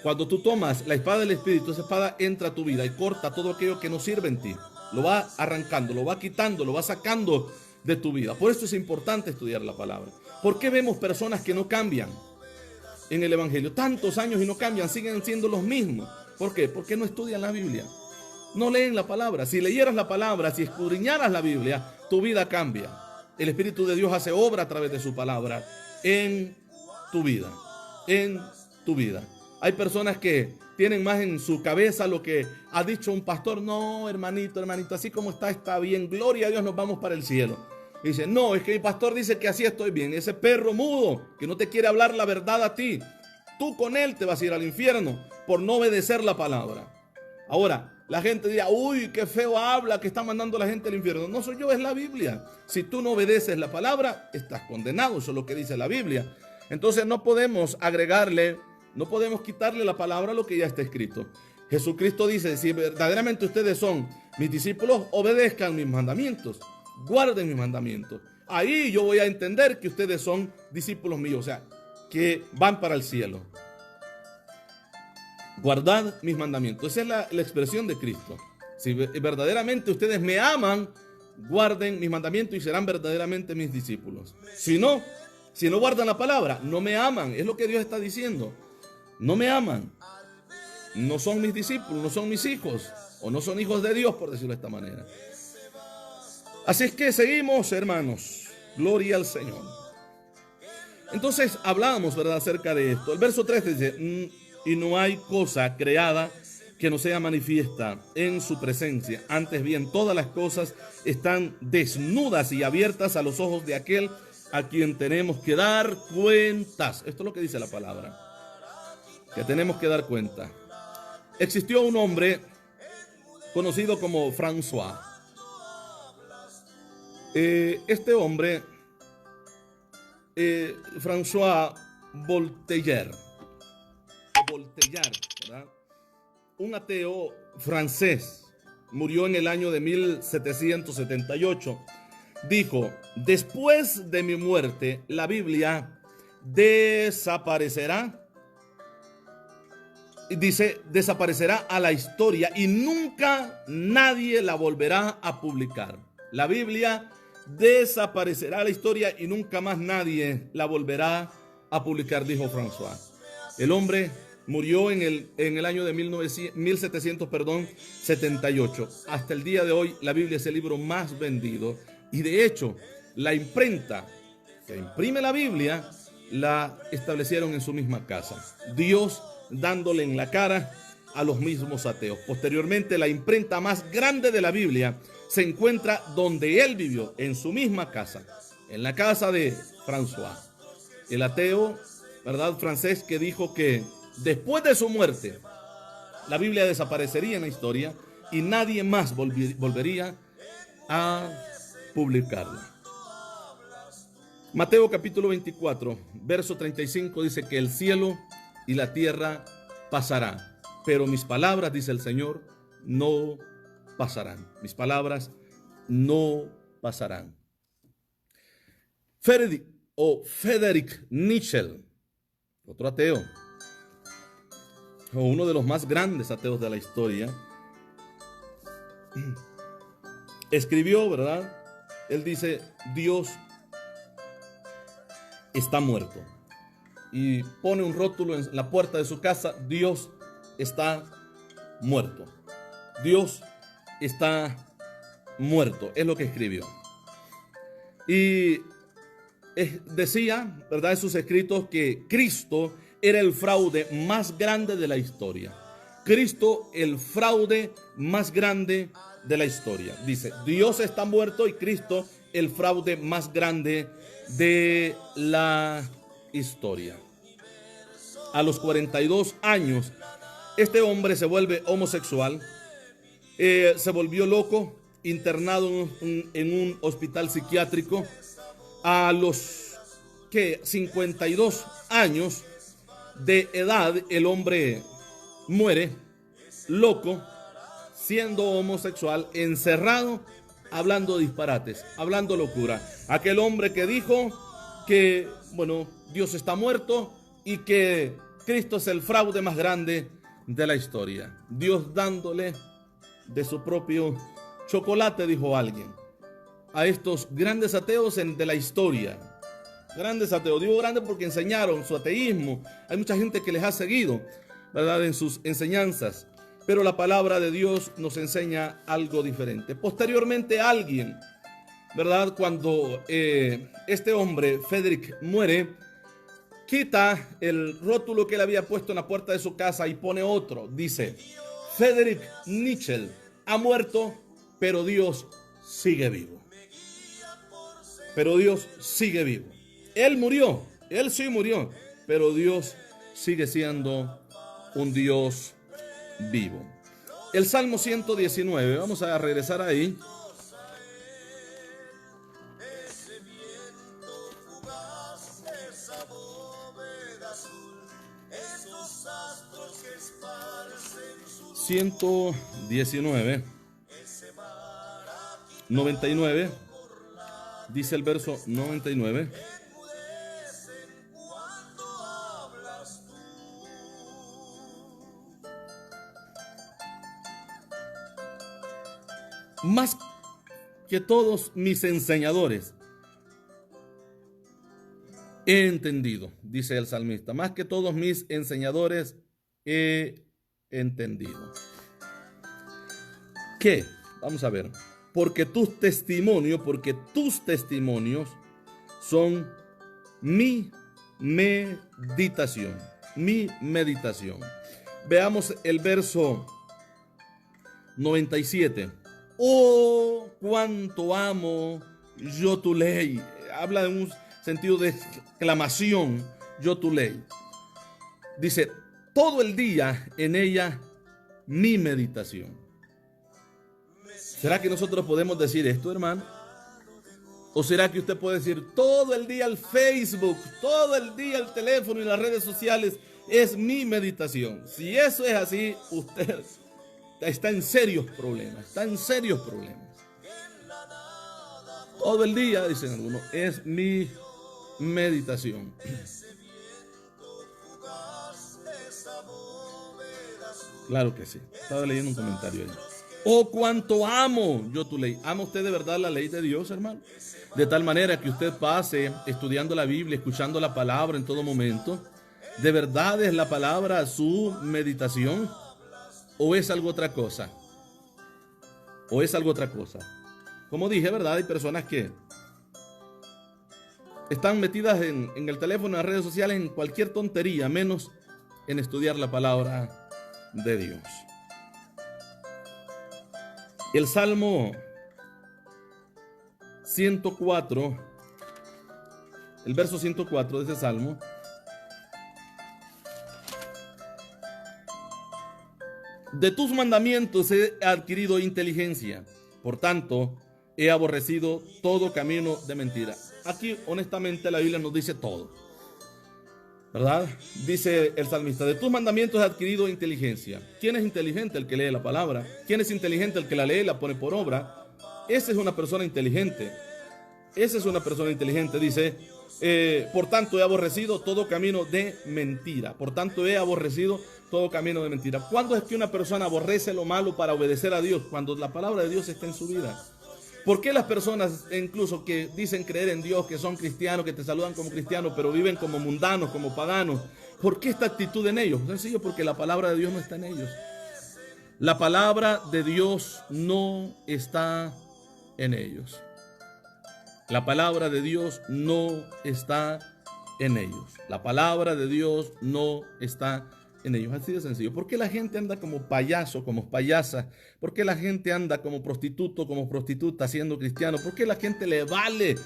Cuando tú tomas la espada del Espíritu, esa espada entra a tu vida y corta todo aquello que no sirve en ti. Lo va arrancando, lo va quitando, lo va sacando de tu vida. Por eso es importante estudiar la palabra. ¿Por qué vemos personas que no cambian en el Evangelio? Tantos años y no cambian, siguen siendo los mismos. ¿Por qué? Porque no estudian la Biblia. No leen la palabra. Si leyeras la palabra, si escudriñaras la Biblia, tu vida cambia. El Espíritu de Dios hace obra a través de su palabra en tu vida. En tu vida. Hay personas que tienen más en su cabeza lo que ha dicho un pastor. No, hermanito, así como está bien. Gloria a Dios, nos vamos para el cielo. Dice, no, es que mi pastor dice que así estoy bien. Ese perro mudo que no te quiere hablar la verdad a ti, tú con él te vas a ir al infierno por no obedecer la palabra. Ahora, la gente dirá, uy, qué feo habla, que está mandando a la gente al infierno. No soy yo, es la Biblia. Si tú no obedeces la palabra, estás condenado. Eso es lo que dice la Biblia. Entonces no podemos agregarle, no podemos quitarle la palabra a lo que ya está escrito. Jesucristo dice, si verdaderamente ustedes son mis discípulos, obedezcan mis mandamientos, guarden mis mandamientos. Ahí yo voy a entender que ustedes son discípulos míos, o sea, que van para el cielo. Guardad mis mandamientos. Esa es la expresión de Cristo. Si verdaderamente ustedes me aman, guarden mis mandamientos y serán verdaderamente mis discípulos. Si no guardan la palabra, no me aman. Es lo que Dios está diciendo. No me aman. No son mis discípulos, no son mis hijos. O no son hijos de Dios, por decirlo de esta manera. Así es que seguimos, hermanos. Gloria al Señor. Entonces hablábamos, ¿verdad?, acerca de esto. El verso 3 dice, y no hay cosa creada que no sea manifiesta en su presencia. Antes bien, todas las cosas están desnudas y abiertas a los ojos de aquel a quien tenemos que dar cuentas. Esto es lo que dice la palabra, que tenemos que dar cuenta. Existió un hombre conocido como François. Este hombre, François Voltaire, ¿verdad?, un ateo francés, murió en el año de 1778. Dijo, después de mi muerte, la Biblia desaparecerá. Dice, desaparecerá a la historia y nunca nadie la volverá a publicar. La Biblia desaparecerá a la historia y nunca más nadie la volverá a publicar, dijo François. El hombre murió en el año de 1778. Hasta el día de hoy, la Biblia es el libro más vendido. Y de hecho, la imprenta que imprime la Biblia, la establecieron en su misma casa. Dios dándole en la cara a los mismos ateos. Posteriormente, la imprenta más grande de la Biblia se encuentra donde él vivió, en su misma casa, en la casa de François, el ateo, ¿verdad?, francés, que dijo que después de su muerte la Biblia desaparecería en la historia y nadie más volvería a publicarla. Mateo capítulo 24, verso 35 dice que el cielo y la tierra pasará, pero mis palabras, dice el Señor, no pasarán. Mis palabras no pasarán. Friedrich Nietzsche, otro ateo, o uno de los más grandes ateos de la historia, escribió, ¿verdad? Él dice, Dios está muerto. Y pone un rótulo en la puerta de su casa, Dios está muerto. Dios está muerto, es lo que escribió. Y decía, ¿verdad?, en sus escritos que Cristo era el fraude más grande de la historia. Cristo, el fraude más grande de la historia. Dice, Dios está muerto y Cristo, el fraude más grande de la historia. A los 42 años, este hombre se vuelve homosexual, se volvió loco, internado en un hospital psiquiátrico. A los 52 años de edad, el hombre muere loco, siendo homosexual, encerrado, hablando disparates, hablando locura. Aquel hombre que dijo que, bueno, Dios está muerto y que Cristo es el fraude más grande de la historia. Dios dándole de su propio chocolate, dijo alguien, a estos grandes ateos de la historia. Grandes ateos, digo grandes porque enseñaron su ateísmo. Hay mucha gente que les ha seguido, ¿verdad?, en sus enseñanzas. Pero la palabra de Dios nos enseña algo diferente. Posteriormente alguien, ¿verdad?, cuando este hombre, Friedrich, muere, quita el rótulo que él había puesto en la puerta de su casa y pone otro. Dice, Friedrich Nietzsche ha muerto, pero Dios sigue vivo. Pero Dios sigue vivo. Él murió, él sí murió, pero Dios sigue siendo un Dios vivo. El Salmo 119, vamos a regresar ahí. ...119... 99... dice el verso 99... más que todos mis enseñadores he entendido, dice el salmista, más que todos mis enseñadores he entendido. ¿Qué? Vamos a ver. Porque tus testimonios son mi meditación. Mi meditación. Veamos el verso 97. Oh, cuánto amo yo tu ley. Habla en un sentido de exclamación, yo tu ley. Dice, todo el día en ella mi meditación. ¿Será que nosotros podemos decir esto, hermano? ¿O será que usted puede decir todo el día el Facebook, todo el día el teléfono y las redes sociales es mi meditación? Si eso es así, usted está en serios problemas, Todo el día, dicen algunos, es mi meditación. Claro que sí. Estaba leyendo un comentario ahí. Oh, cuánto amo yo tu ley. ¿Ama usted de verdad la ley de Dios, hermano? De tal manera que usted pase estudiando la Biblia, escuchando la palabra en todo momento. ¿De verdad es la palabra su meditación? ¿O es algo otra cosa? ¿O es algo otra cosa? Como dije, ¿verdad? Hay personas que están metidas en el teléfono, en las redes sociales, en cualquier tontería, menos en estudiar la palabra de Dios. El Salmo 104, el verso 104 de ese Salmo, De tus mandamientos he adquirido inteligencia. Por tanto, he aborrecido todo camino de mentira. Aquí, honestamente, la Biblia nos dice todo, ¿verdad? Dice el salmista, de tus mandamientos he adquirido inteligencia. ¿Quién es inteligente? El que lee la palabra. ¿Quién es inteligente? El que la lee y la pone por obra. Esa es una persona inteligente. Esa es una persona inteligente. Dice, por tanto he aborrecido todo camino de mentira. Por tanto he aborrecido todo camino de mentira. ¿Cuándo es que una persona aborrece lo malo para obedecer a Dios? Cuando la palabra de Dios está en su vida. ¿Por qué las personas incluso que dicen creer en Dios, que son cristianos, que te saludan como cristianos, pero viven como mundanos, como paganos? ¿Por qué esta actitud en ellos? Sencillo, porque la palabra de Dios no está en ellos. La palabra de Dios no está en ellos. La palabra de Dios no está en ellos. La palabra de Dios no está en ellos. Así de sencillo. ¿Por qué la gente anda como payaso, como payasa? ¿Por qué la gente anda como prostituto, como prostituta siendo cristiano? ¿Por qué la gente le vale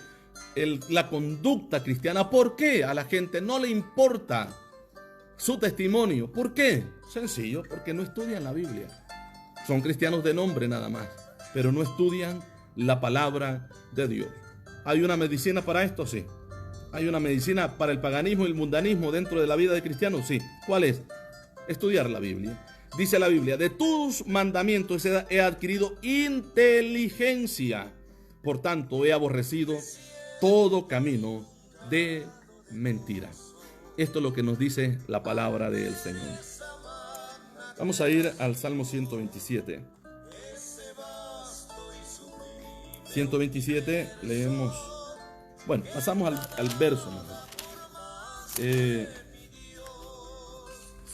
la conducta cristiana? ¿Por qué a la gente no le importa su testimonio? ¿Por qué? Sencillo, porque no estudian la Biblia. Son cristianos de nombre nada más, pero no estudian la palabra de Dios. ¿Hay una medicina para esto? Sí. ¿Hay una medicina para el paganismo y el mundanismo dentro de la vida de cristianos? Sí. ¿Cuál es? Estudiar la Biblia. Dice la Biblia, de tus mandamientos he adquirido inteligencia. Por tanto, he aborrecido todo camino de mentira. Esto es lo que nos dice la palabra del Señor. Vamos a ir al Salmo 127. 127, leemos. Bueno, pasamos al verso.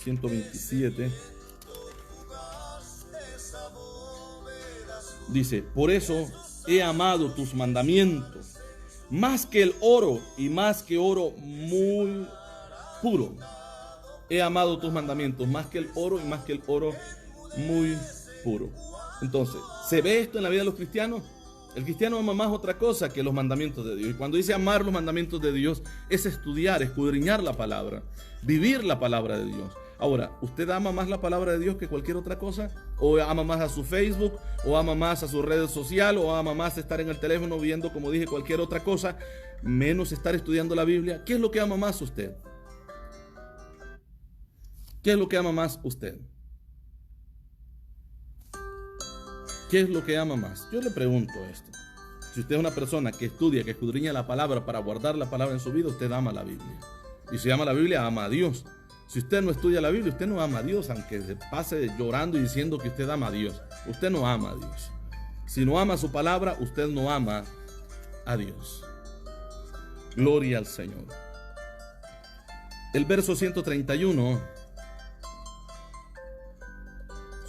127. Dice, por eso he amado tus mandamientos, más que el oro y más que oro muy puro. He amado tus mandamientos, más que el oro y más que el oro muy puro. Entonces, ¿se ve esto en la vida de los cristianos? El cristiano ama más otra cosa que los mandamientos de Dios. Y cuando dice amar los mandamientos de Dios, es estudiar, escudriñar la palabra, vivir la palabra de Dios. Ahora, ¿usted ama más la palabra de Dios que cualquier otra cosa? ¿O ama más a su Facebook? ¿O ama más a su red social? ¿O ama más estar en el teléfono viendo, como dije, cualquier otra cosa? Menos estar estudiando la Biblia. ¿Qué es lo que ama más usted? ¿Qué es lo que ama más usted? ¿Qué es lo que ama más? Yo le pregunto esto. Si usted es una persona que estudia, que escudriña la palabra para guardar la palabra en su vida, usted ama la Biblia. Y si ama la Biblia, ama a Dios. Si usted no estudia la Biblia, usted no ama a Dios, aunque se pase llorando y diciendo que usted ama a Dios. Usted no ama a Dios. Si no ama su palabra, usted no ama a Dios. Gloria al Señor. El verso 131.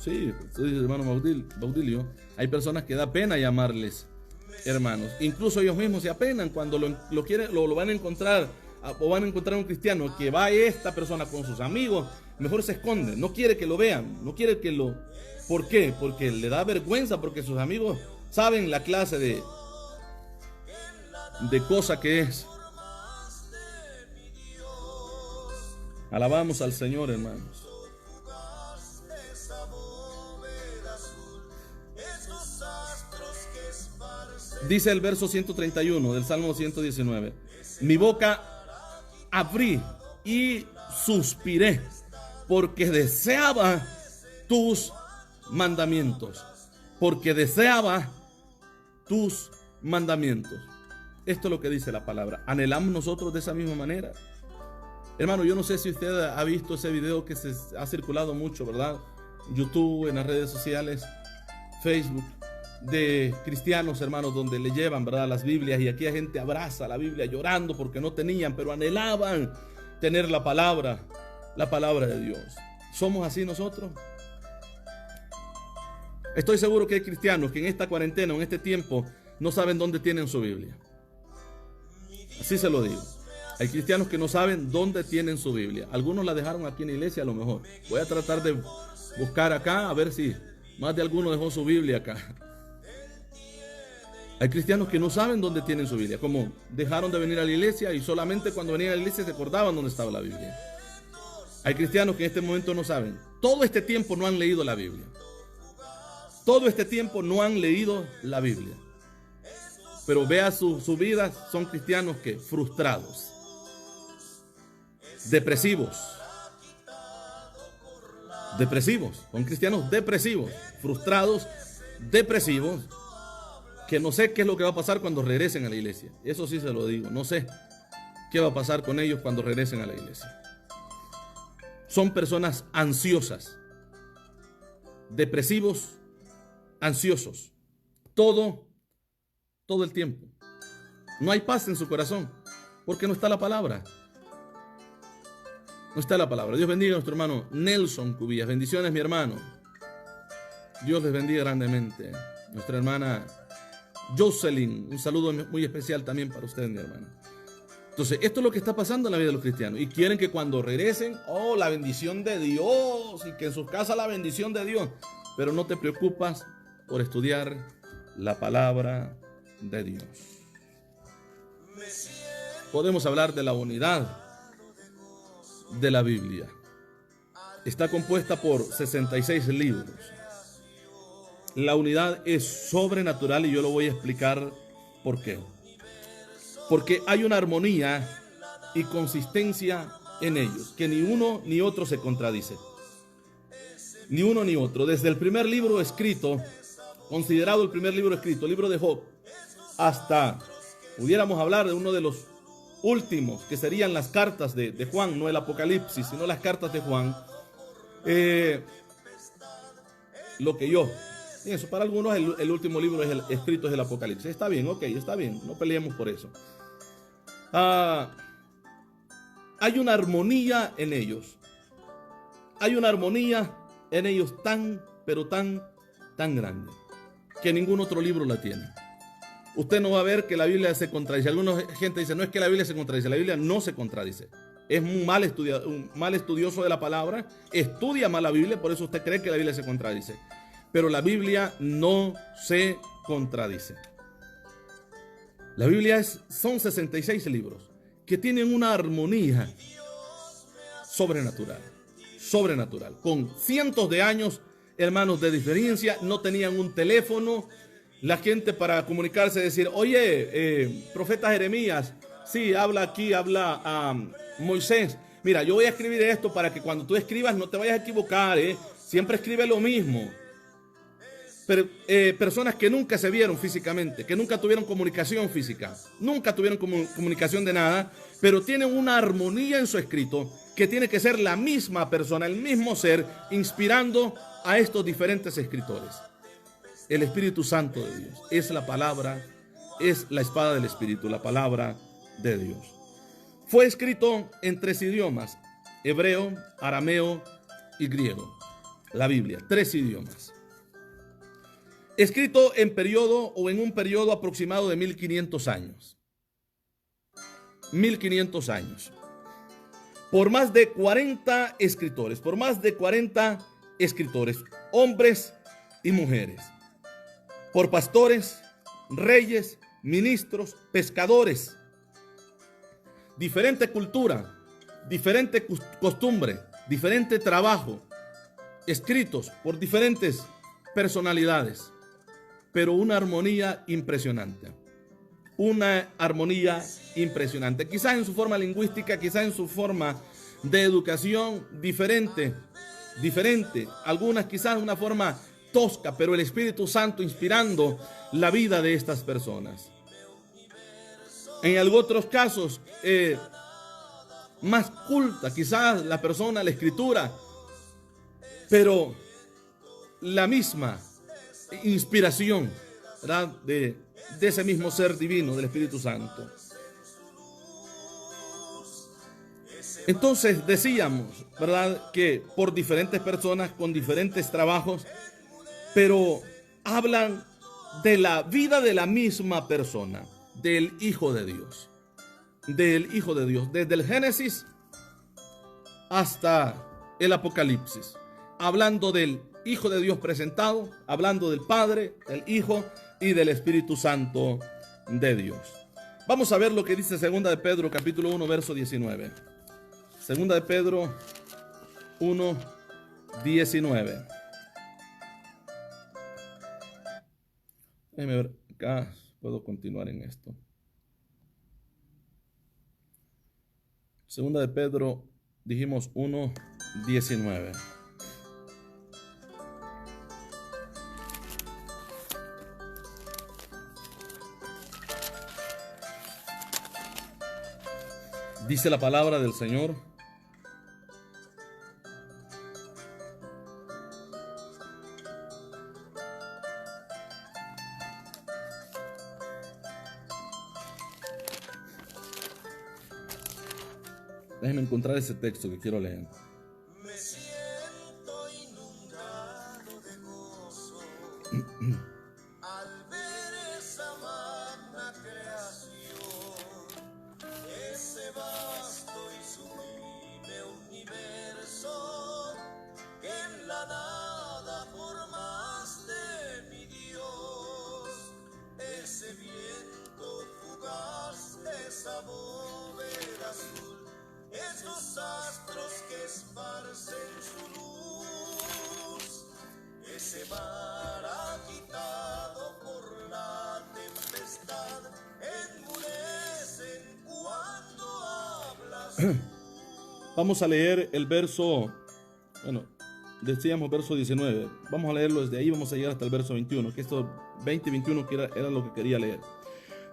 Sí, hermano Baudilio, hay personas que da pena llamarles hermanos. Incluso ellos mismos se apenan cuando lo van a encontrar, o van a encontrar un cristiano que va a esta persona con sus amigos, mejor se esconde, no quiere que lo vean, no quiere que lo... ¿Por qué? Porque le da vergüenza, porque sus amigos saben la clase de cosa que es. Alabamos al Señor, hermanos. Dice el verso 131 del Salmo 119. Mi boca abrí y suspiré, porque deseaba tus mandamientos. Porque deseaba tus mandamientos. Esto es lo que dice la palabra. ¿Anhelamos nosotros de esa misma manera? Hermano, yo no sé si usted ha visto ese video que se ha circulado mucho, ¿verdad? YouTube, en las redes sociales, Facebook, de cristianos, hermanos, donde le llevan, ¿verdad?, las Biblias, y aquí la gente abraza la Biblia llorando porque no tenían, pero anhelaban tener la palabra de Dios. ¿Somos así nosotros? Estoy seguro que hay cristianos que en esta cuarentena, en este tiempo, no saben dónde tienen su Biblia. Así se lo digo. Hay cristianos que no saben dónde tienen su Biblia. Algunos la dejaron aquí en la iglesia a lo mejor. Voy a tratar de buscar acá a ver si más de alguno dejó su Biblia acá. Hay cristianos que no saben dónde tienen su Biblia, como dejaron de venir a la iglesia y solamente cuando venían a la iglesia se acordaban dónde estaba la Biblia. Hay cristianos que en este momento no saben. Todo este tiempo no han leído la Biblia. Todo este tiempo no han leído la Biblia. Pero vea su vida, son cristianos que frustrados, depresivos, son cristianos depresivos, frustrados, depresivos, que no sé qué es lo que va a pasar cuando regresen a la iglesia. Eso sí se lo digo, no sé qué va a pasar con ellos cuando regresen a la iglesia. Son personas ansiosas, depresivos, ansiosos, todo el tiempo. No hay paz en su corazón, porque no está la palabra. No está la palabra. Dios bendiga a nuestro hermano Nelson Cubillas. Bendiciones, mi hermano. Dios les bendiga grandemente. Nuestra hermana Jocelyn, un saludo muy especial también para usted, mi hermana. Entonces, esto es lo que está pasando en la vida de los cristianos. Y quieren que cuando regresen, la bendición de Dios, y que en sus casas la bendición de Dios. Pero no te preocupas por estudiar la palabra de Dios. Podemos hablar de la unidad de la Biblia. Está compuesta por 66 libros. La unidad es sobrenatural y yo lo voy a explicar por qué. Porque hay una armonía y consistencia en ellos, que ni uno ni otro se contradice. Ni uno ni otro. Desde el primer libro escrito, considerado el primer libro escrito, el libro de Job, hasta, pudiéramos hablar de uno de los últimos, que serían las cartas de Juan, no el Apocalipsis, sino las cartas de Juan. Lo que yo pienso, para algunos el último libro escrito es el Apocalipsis. Está bien, ok, está bien, no peleemos por eso. Hay una armonía en ellos. Hay una armonía en ellos pero tan grande, que ningún otro libro la tiene. Usted no va a ver que la Biblia se contradice. Alguna gente dice, no es que la Biblia se contradice. La Biblia no se contradice. Es un mal estudioso de la palabra. Estudia mal la Biblia, por eso usted cree que la Biblia se contradice. Pero la Biblia no se contradice. La Biblia son 66 libros que tienen una armonía sobrenatural. Con cientos de años, hermanos, de diferencia. No tenían un teléfono. La gente para comunicarse decir, oye, profeta Jeremías, sí, habla a Moisés. Mira, yo voy a escribir esto para que cuando tú escribas no te vayas a equivocar, siempre escribe lo mismo. Pero, personas que nunca se vieron físicamente, que nunca tuvieron comunicación física, nunca tuvieron comunicación de nada, pero tienen una armonía en su escrito que tiene que ser la misma persona, el mismo ser, inspirando a estos diferentes escritores. El Espíritu Santo de Dios es la palabra, es la espada del Espíritu, la palabra de Dios. Fue escrito en 3 idiomas, hebreo, arameo y griego. La Biblia, 3 idiomas. Escrito en un periodo aproximado de 1500 años. 1500 años. Por más de 40 escritores, hombres y mujeres. Por pastores, reyes, ministros, pescadores. Diferente cultura, diferente costumbre, diferente trabajo. Escritos por diferentes personalidades. Pero una armonía impresionante. Quizás en su forma lingüística, quizás en su forma de educación diferente. Algunas quizás de una forma tosca, pero el Espíritu Santo inspirando la vida de estas personas. En algunos otros casos, más culta, quizás la persona, la escritura, pero la misma inspiración, ¿verdad? De ese mismo ser divino, del Espíritu Santo. Entonces decíamos, ¿verdad?, que por diferentes personas con diferentes trabajos, pero hablan de la vida de la misma persona, del Hijo de Dios. Desde el Génesis hasta el Apocalipsis, hablando del Hijo de Dios presentado, hablando del Padre, del Hijo y del Espíritu Santo de Dios. Vamos a ver lo que dice 2 de Pedro, capítulo 1, verso 19. 2 de Pedro, 1:19. Déjenme ver, acá puedo continuar en esto. Segunda de Pedro, dijimos 1:19. Dice la palabra del Señor: déjenme encontrar ese texto que quiero leer. Me siento inundado de gozo al ver esa magna creación, ese vasto y sublime universo que en la nada formaste, mi Dios, ese viento fugaz, esa bóveda azul, esos astros que esparcen su luz, ese mar agitado por la tempestad, enmudecen cuando hablas tú. Vamos a leer el verso, decíamos verso 19. Vamos a leerlo desde ahí, vamos a llegar hasta el verso 21, que esto 20 y 21 era lo que quería leer.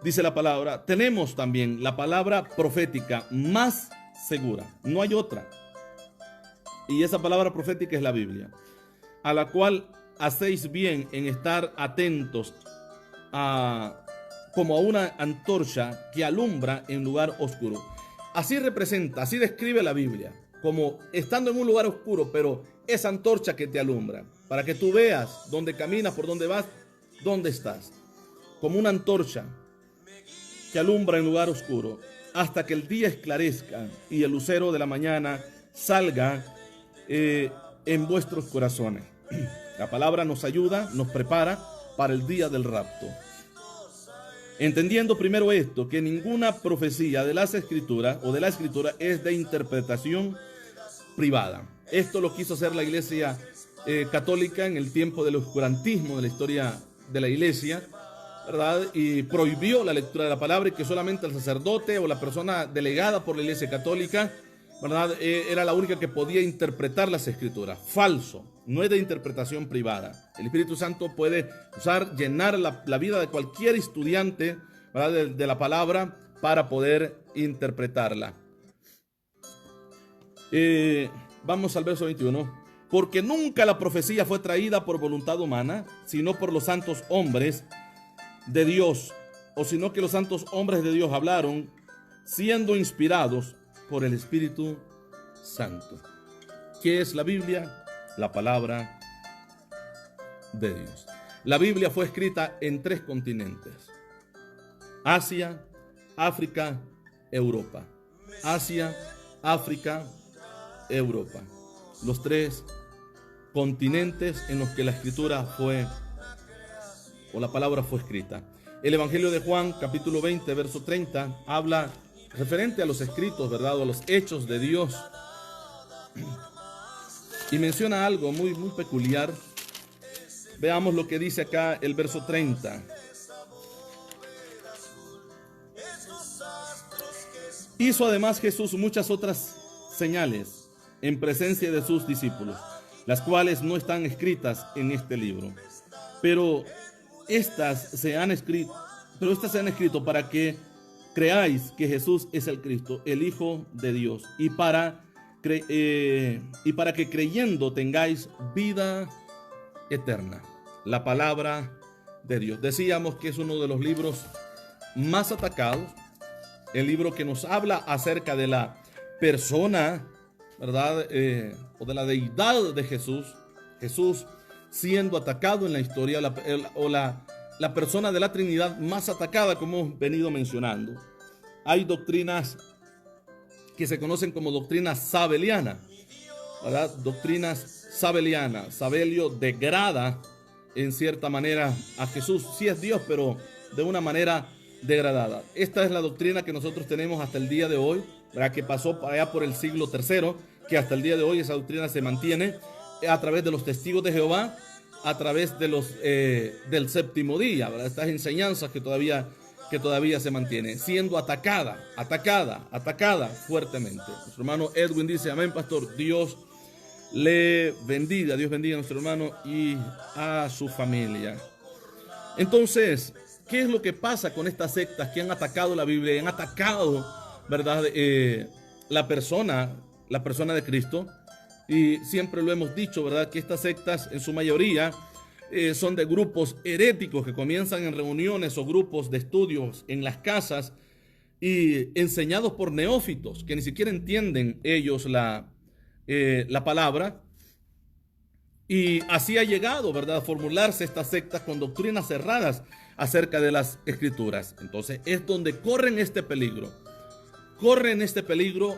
Dice la palabra: tenemos también la palabra profética más segura, no hay otra, y esa palabra profética es la Biblia, a la cual hacéis bien en estar atentos como a una antorcha que alumbra en lugar oscuro. Así representa, así describe la Biblia, como estando en un lugar oscuro, pero esa antorcha que te alumbra, para que tú veas dónde caminas, por dónde vas, dónde estás, como una antorcha que alumbra en lugar oscuro, hasta que el día esclarezca y el lucero de la mañana salga en vuestros corazones. La palabra nos ayuda, nos prepara para el día del rapto. Entendiendo primero esto, que ninguna profecía de las escrituras o de la escritura es de interpretación privada. Esto lo quiso hacer la iglesia católica en el tiempo del oscurantismo de la historia de la iglesia, ¿verdad? Y prohibió la lectura de la palabra, y que solamente el sacerdote o la persona delegada por la iglesia católica, ¿verdad? Era la única que podía interpretar las escrituras. Falso, no es de interpretación privada. El Espíritu Santo puede llenar la vida de cualquier estudiante, ¿verdad? de la palabra, para poder interpretarla. Vamos al verso 21. Porque nunca la profecía fue traída por voluntad humana, sino por los santos hombres de Dios, o sino que los santos hombres de Dios hablaron siendo inspirados por el Espíritu Santo. ¿Qué es la Biblia? La palabra de Dios. La Biblia fue escrita en 3 continentes: Asia, África, Europa. Asia, África, Europa. Los 3 continentes en los que la escritura la palabra fue escrita. El Evangelio de Juan, capítulo 20, verso 30, habla referente a los escritos, ¿verdad? O a los hechos de Dios. Y menciona algo muy peculiar. Veamos lo que dice acá el verso 30. Hizo además Jesús muchas otras señales en presencia de sus discípulos, las cuales no están escritas en este libro. Pero estas se han escrito para que creáis que Jesús es el Cristo, el Hijo de Dios, y para que creyendo tengáis vida eterna. La palabra de Dios. Decíamos que es uno de los libros más atacados, el libro que nos habla acerca de la persona, ¿verdad? O de la deidad de Jesús. Jesús siendo atacado en la historia, la persona de la Trinidad más atacada, como hemos venido mencionando. Hay doctrinas que se conocen como doctrinas sabelianas, ¿verdad? Doctrinas sabelianas. Sabelio degrada en cierta manera a Jesús. Sí es Dios, pero de una manera degradada. Esta es la doctrina que nosotros tenemos hasta el día de hoy, ¿verdad? Que pasó allá por el siglo III, que hasta el día de hoy esa doctrina se mantiene a través de los testigos de Jehová, a través de del séptimo día, ¿verdad? Estas enseñanzas que todavía se mantienen, siendo atacada fuertemente. Nuestro hermano Edwin dice, amén, pastor, Dios le bendiga, Dios bendiga a nuestro hermano y a su familia. Entonces, ¿qué es lo que pasa con estas sectas que han atacado la Biblia, han atacado, ¿verdad?, la persona de Cristo? Y siempre lo hemos dicho, ¿verdad?, que estas sectas en su mayoría son de grupos heréticos que comienzan en reuniones o grupos de estudios en las casas y enseñados por neófitos que ni siquiera entienden ellos la palabra. Y así ha llegado, ¿verdad?, a formularse estas sectas con doctrinas cerradas acerca de las escrituras. Entonces es donde corren este peligro,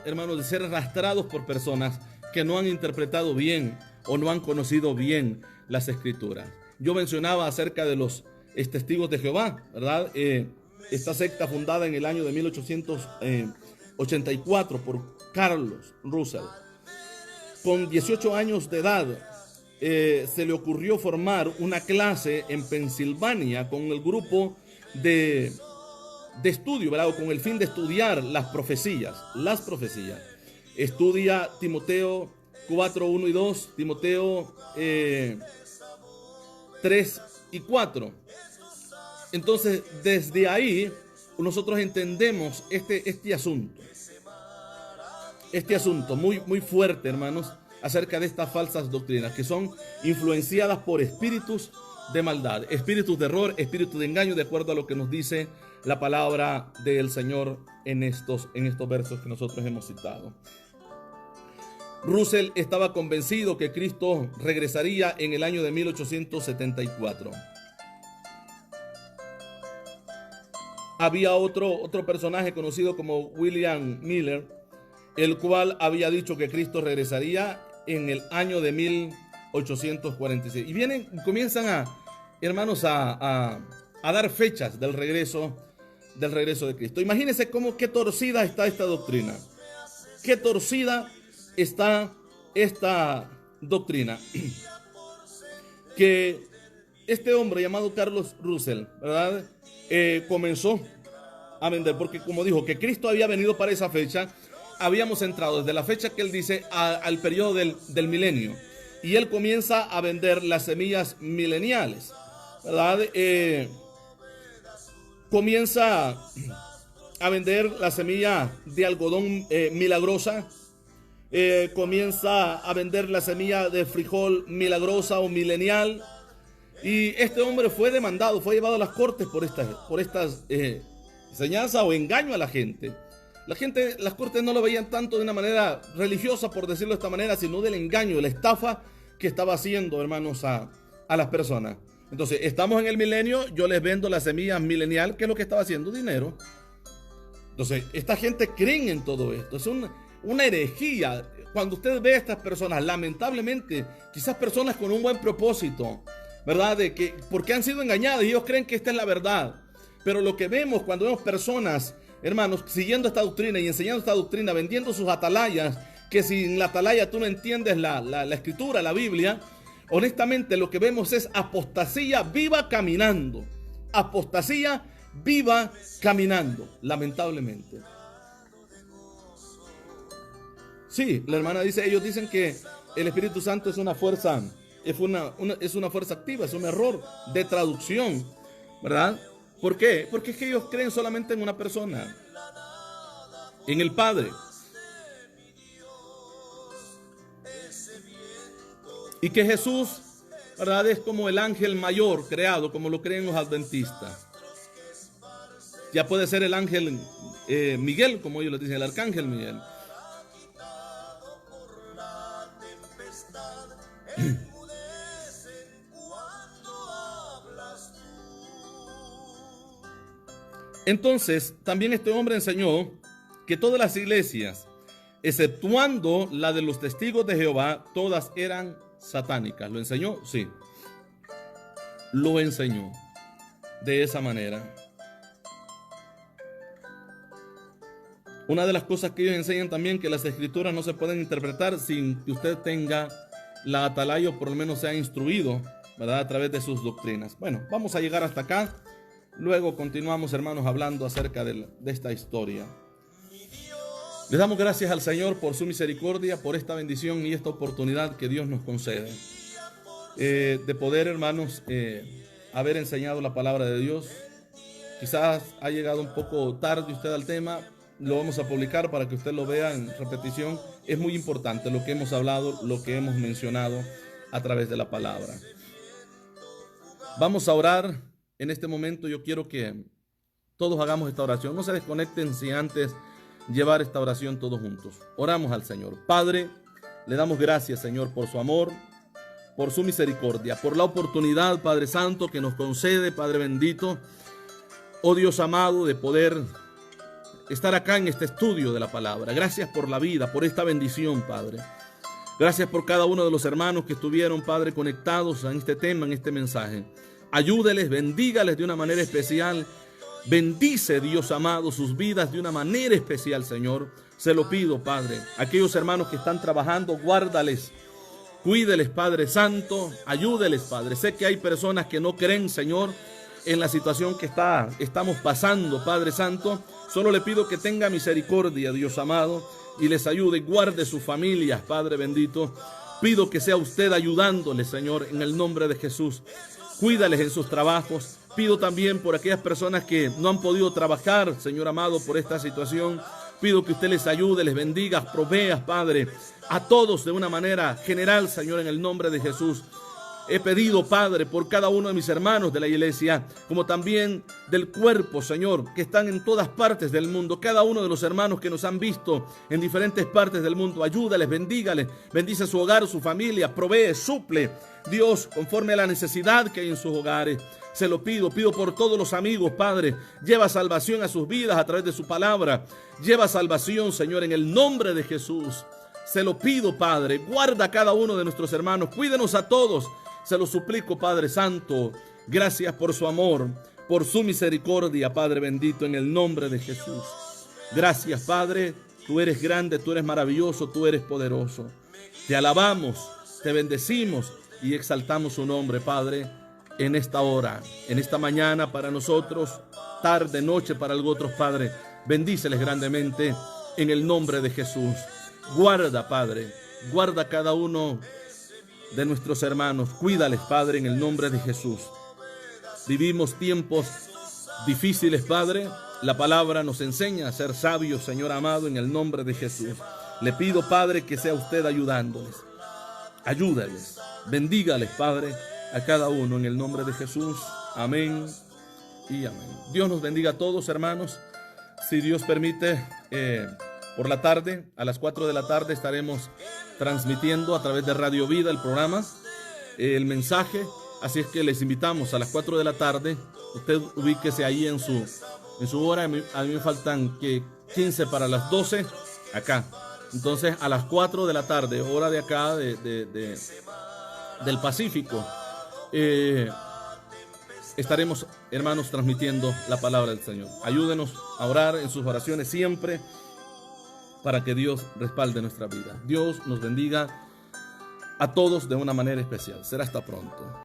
hermanos, de ser arrastrados por personas que no han interpretado bien o no han conocido bien las escrituras. Yo mencionaba acerca de los testigos de Jehová, ¿verdad? Esta secta fundada en el año de 1884 por Carlos Russell. Con 18 años de edad se le ocurrió formar una clase en Pensilvania con el grupo de estudio, ¿verdad?, con el fin de estudiar las profecías. Estudia Timoteo 4, 1 y 2, Timoteo 3 y 4. Entonces, desde ahí, nosotros entendemos este asunto muy, muy fuerte, hermanos, acerca de estas falsas doctrinas que son influenciadas por espíritus de maldad, espíritus de error, espíritus de engaño, de acuerdo a lo que nos dice la palabra del Señor en estos versos que nosotros hemos citado. Russell estaba convencido que Cristo regresaría en el año de 1874. Había otro personaje conocido como William Miller, el cual había dicho que Cristo regresaría en el año de 1846. Y comienzan hermanos, a dar fechas del regreso de Cristo. Imagínense qué torcida está esta doctrina. Qué torcida está esta doctrina. Que este hombre llamado Carlos Russell, ¿verdad?, comenzó a vender, porque como dijo que Cristo había venido para esa fecha, habíamos entrado desde la fecha que él dice al periodo del milenio, y él comienza a vender las semillas mileniales, ¿verdad? Comienza a vender la semilla de algodón milagrosa, comienza a vender la semilla de frijol milagrosa o milenial, y este hombre fue demandado, fue llevado a las cortes por estas enseñanzas o engaño a la gente. Las cortes no lo veían tanto de una manera religiosa, por decirlo de esta manera, sino del engaño, de la estafa que estaba haciendo, hermanos, a las personas. Entonces, estamos en el milenio, yo les vendo la semilla milenial, que es lo que estaba haciendo, dinero. Entonces, esta gente cree en todo esto. Es una herejía. Cuando usted ve a estas personas, lamentablemente, quizás personas con un buen propósito, ¿verdad?, porque han sido engañadas y ellos creen que esta es la verdad. Pero lo que vemos cuando vemos personas, hermanos, siguiendo esta doctrina y enseñando esta doctrina, vendiendo sus atalayas, que sin la atalaya tú no entiendes la escritura, la Biblia, honestamente lo que vemos es apostasía viva caminando. Apostasía viva caminando, lamentablemente. Sí, la hermana dice, ellos dicen que el Espíritu Santo es una fuerza, es una fuerza activa, es un error de traducción, ¿verdad? ¿Por qué? Porque es que ellos creen solamente en una persona, en el Padre. Y que Jesús, ¿verdad?, es como el ángel mayor creado, como lo creen los adventistas. Ya puede ser el ángel Miguel, como ellos le dicen, el arcángel Miguel. Entonces, también este hombre enseñó que todas las iglesias, exceptuando la de los testigos de Jehová, todas eran satánicas. ¿Lo enseñó? Sí. Lo enseñó de esa manera. Una de las cosas que ellos enseñan también, que las escrituras no se pueden interpretar sin que usted tenga la atalaya o por lo menos sea instruido, ¿verdad?, a través de sus doctrinas. Bueno, vamos a llegar hasta acá. Luego continuamos, hermanos, hablando acerca de esta historia. Le damos gracias al Señor por su misericordia, por esta bendición y esta oportunidad que Dios nos concede. De poder, hermanos, haber enseñado la palabra de Dios. Quizás ha llegado un poco tarde usted al tema. Lo vamos a publicar para que usted lo vea en repetición. Es muy importante lo que hemos hablado, lo que hemos mencionado a través de la palabra. Vamos a orar. En este momento yo quiero que todos hagamos esta oración. No se desconecten sin antes llevar esta oración todos juntos. Oramos al Señor. Padre, le damos gracias, Señor, por su amor, por su misericordia, por la oportunidad, Padre Santo, que nos concede, Padre bendito, oh Dios amado, de poder estar acá en este estudio de la palabra. Gracias por la vida, por esta bendición, Padre. Gracias por cada uno de los hermanos que estuvieron, Padre, conectados en este tema, en este mensaje. Ayúdeles, bendígales de una manera especial. Bendice, Dios amado, sus vidas de una manera especial, Señor. Se lo pido, Padre. Aquellos hermanos que están trabajando, guárdales. Cuídeles, Padre Santo. Ayúdeles, Padre. Sé que hay personas que no creen, Señor, en la situación que estamos pasando, Padre Santo. Solo le pido que tenga misericordia, Dios amado, y les ayude y guarde sus familias, Padre bendito. Pido que sea usted ayudándoles, Señor, en el nombre de Jesús. Cuídales en sus trabajos. Pido también por aquellas personas que no han podido trabajar, Señor amado, por esta situación. Pido que usted les ayude, les bendiga, provea, Padre, a todos de una manera general, Señor, en el nombre de Jesús. He pedido, Padre, por cada uno de mis hermanos de la iglesia, como también del cuerpo, Señor, que están en todas partes del mundo. Cada uno de los hermanos que nos han visto en diferentes partes del mundo, ayúdales, bendígales, bendice su hogar, su familia, provee, suple, Dios, conforme a la necesidad que hay en sus hogares. Se lo pido por todos los amigos, Padre. Lleva salvación a sus vidas a través de su palabra. Lleva salvación, Señor, en el nombre de Jesús. Se lo pido, Padre. Guarda a cada uno de nuestros hermanos. Cuídenos a todos. Se lo suplico, Padre Santo. Gracias por su amor, por su misericordia, Padre bendito, en el nombre de Jesús. Gracias, Padre. Tú eres grande, tú eres maravilloso, tú eres poderoso. Te alabamos, te bendecimos y exaltamos su nombre, Padre, en esta hora, en esta mañana para nosotros, tarde, noche para los otros, Padre. Bendíceles grandemente en el nombre de Jesús. Guarda, Padre, guarda a cada uno de nuestros hermanos. Cuídales, Padre, en el nombre de Jesús. Vivimos tiempos difíciles, Padre. La palabra nos enseña a ser sabios, Señor amado, en el nombre de Jesús. Le pido, Padre, que sea usted ayudándoles. Ayúdales, bendígales, Padre, a cada uno en el nombre de Jesús. Amén y amén. Dios nos bendiga a todos, hermanos. Si Dios permite, por la tarde, a las 4 de la tarde, estaremos transmitiendo a través de Radio Vida el programa, el mensaje. Así es que les invitamos a las 4 de la tarde. Usted ubíquese ahí en su hora. A mí me faltan 15 para las 12 acá. Entonces a las 4 de la tarde, hora de acá del Pacífico, estaremos, hermanos, transmitiendo la palabra del Señor. Ayúdenos a orar en sus oraciones siempre para que Dios respalde nuestra vida. Dios nos bendiga a todos de una manera especial. Será hasta pronto.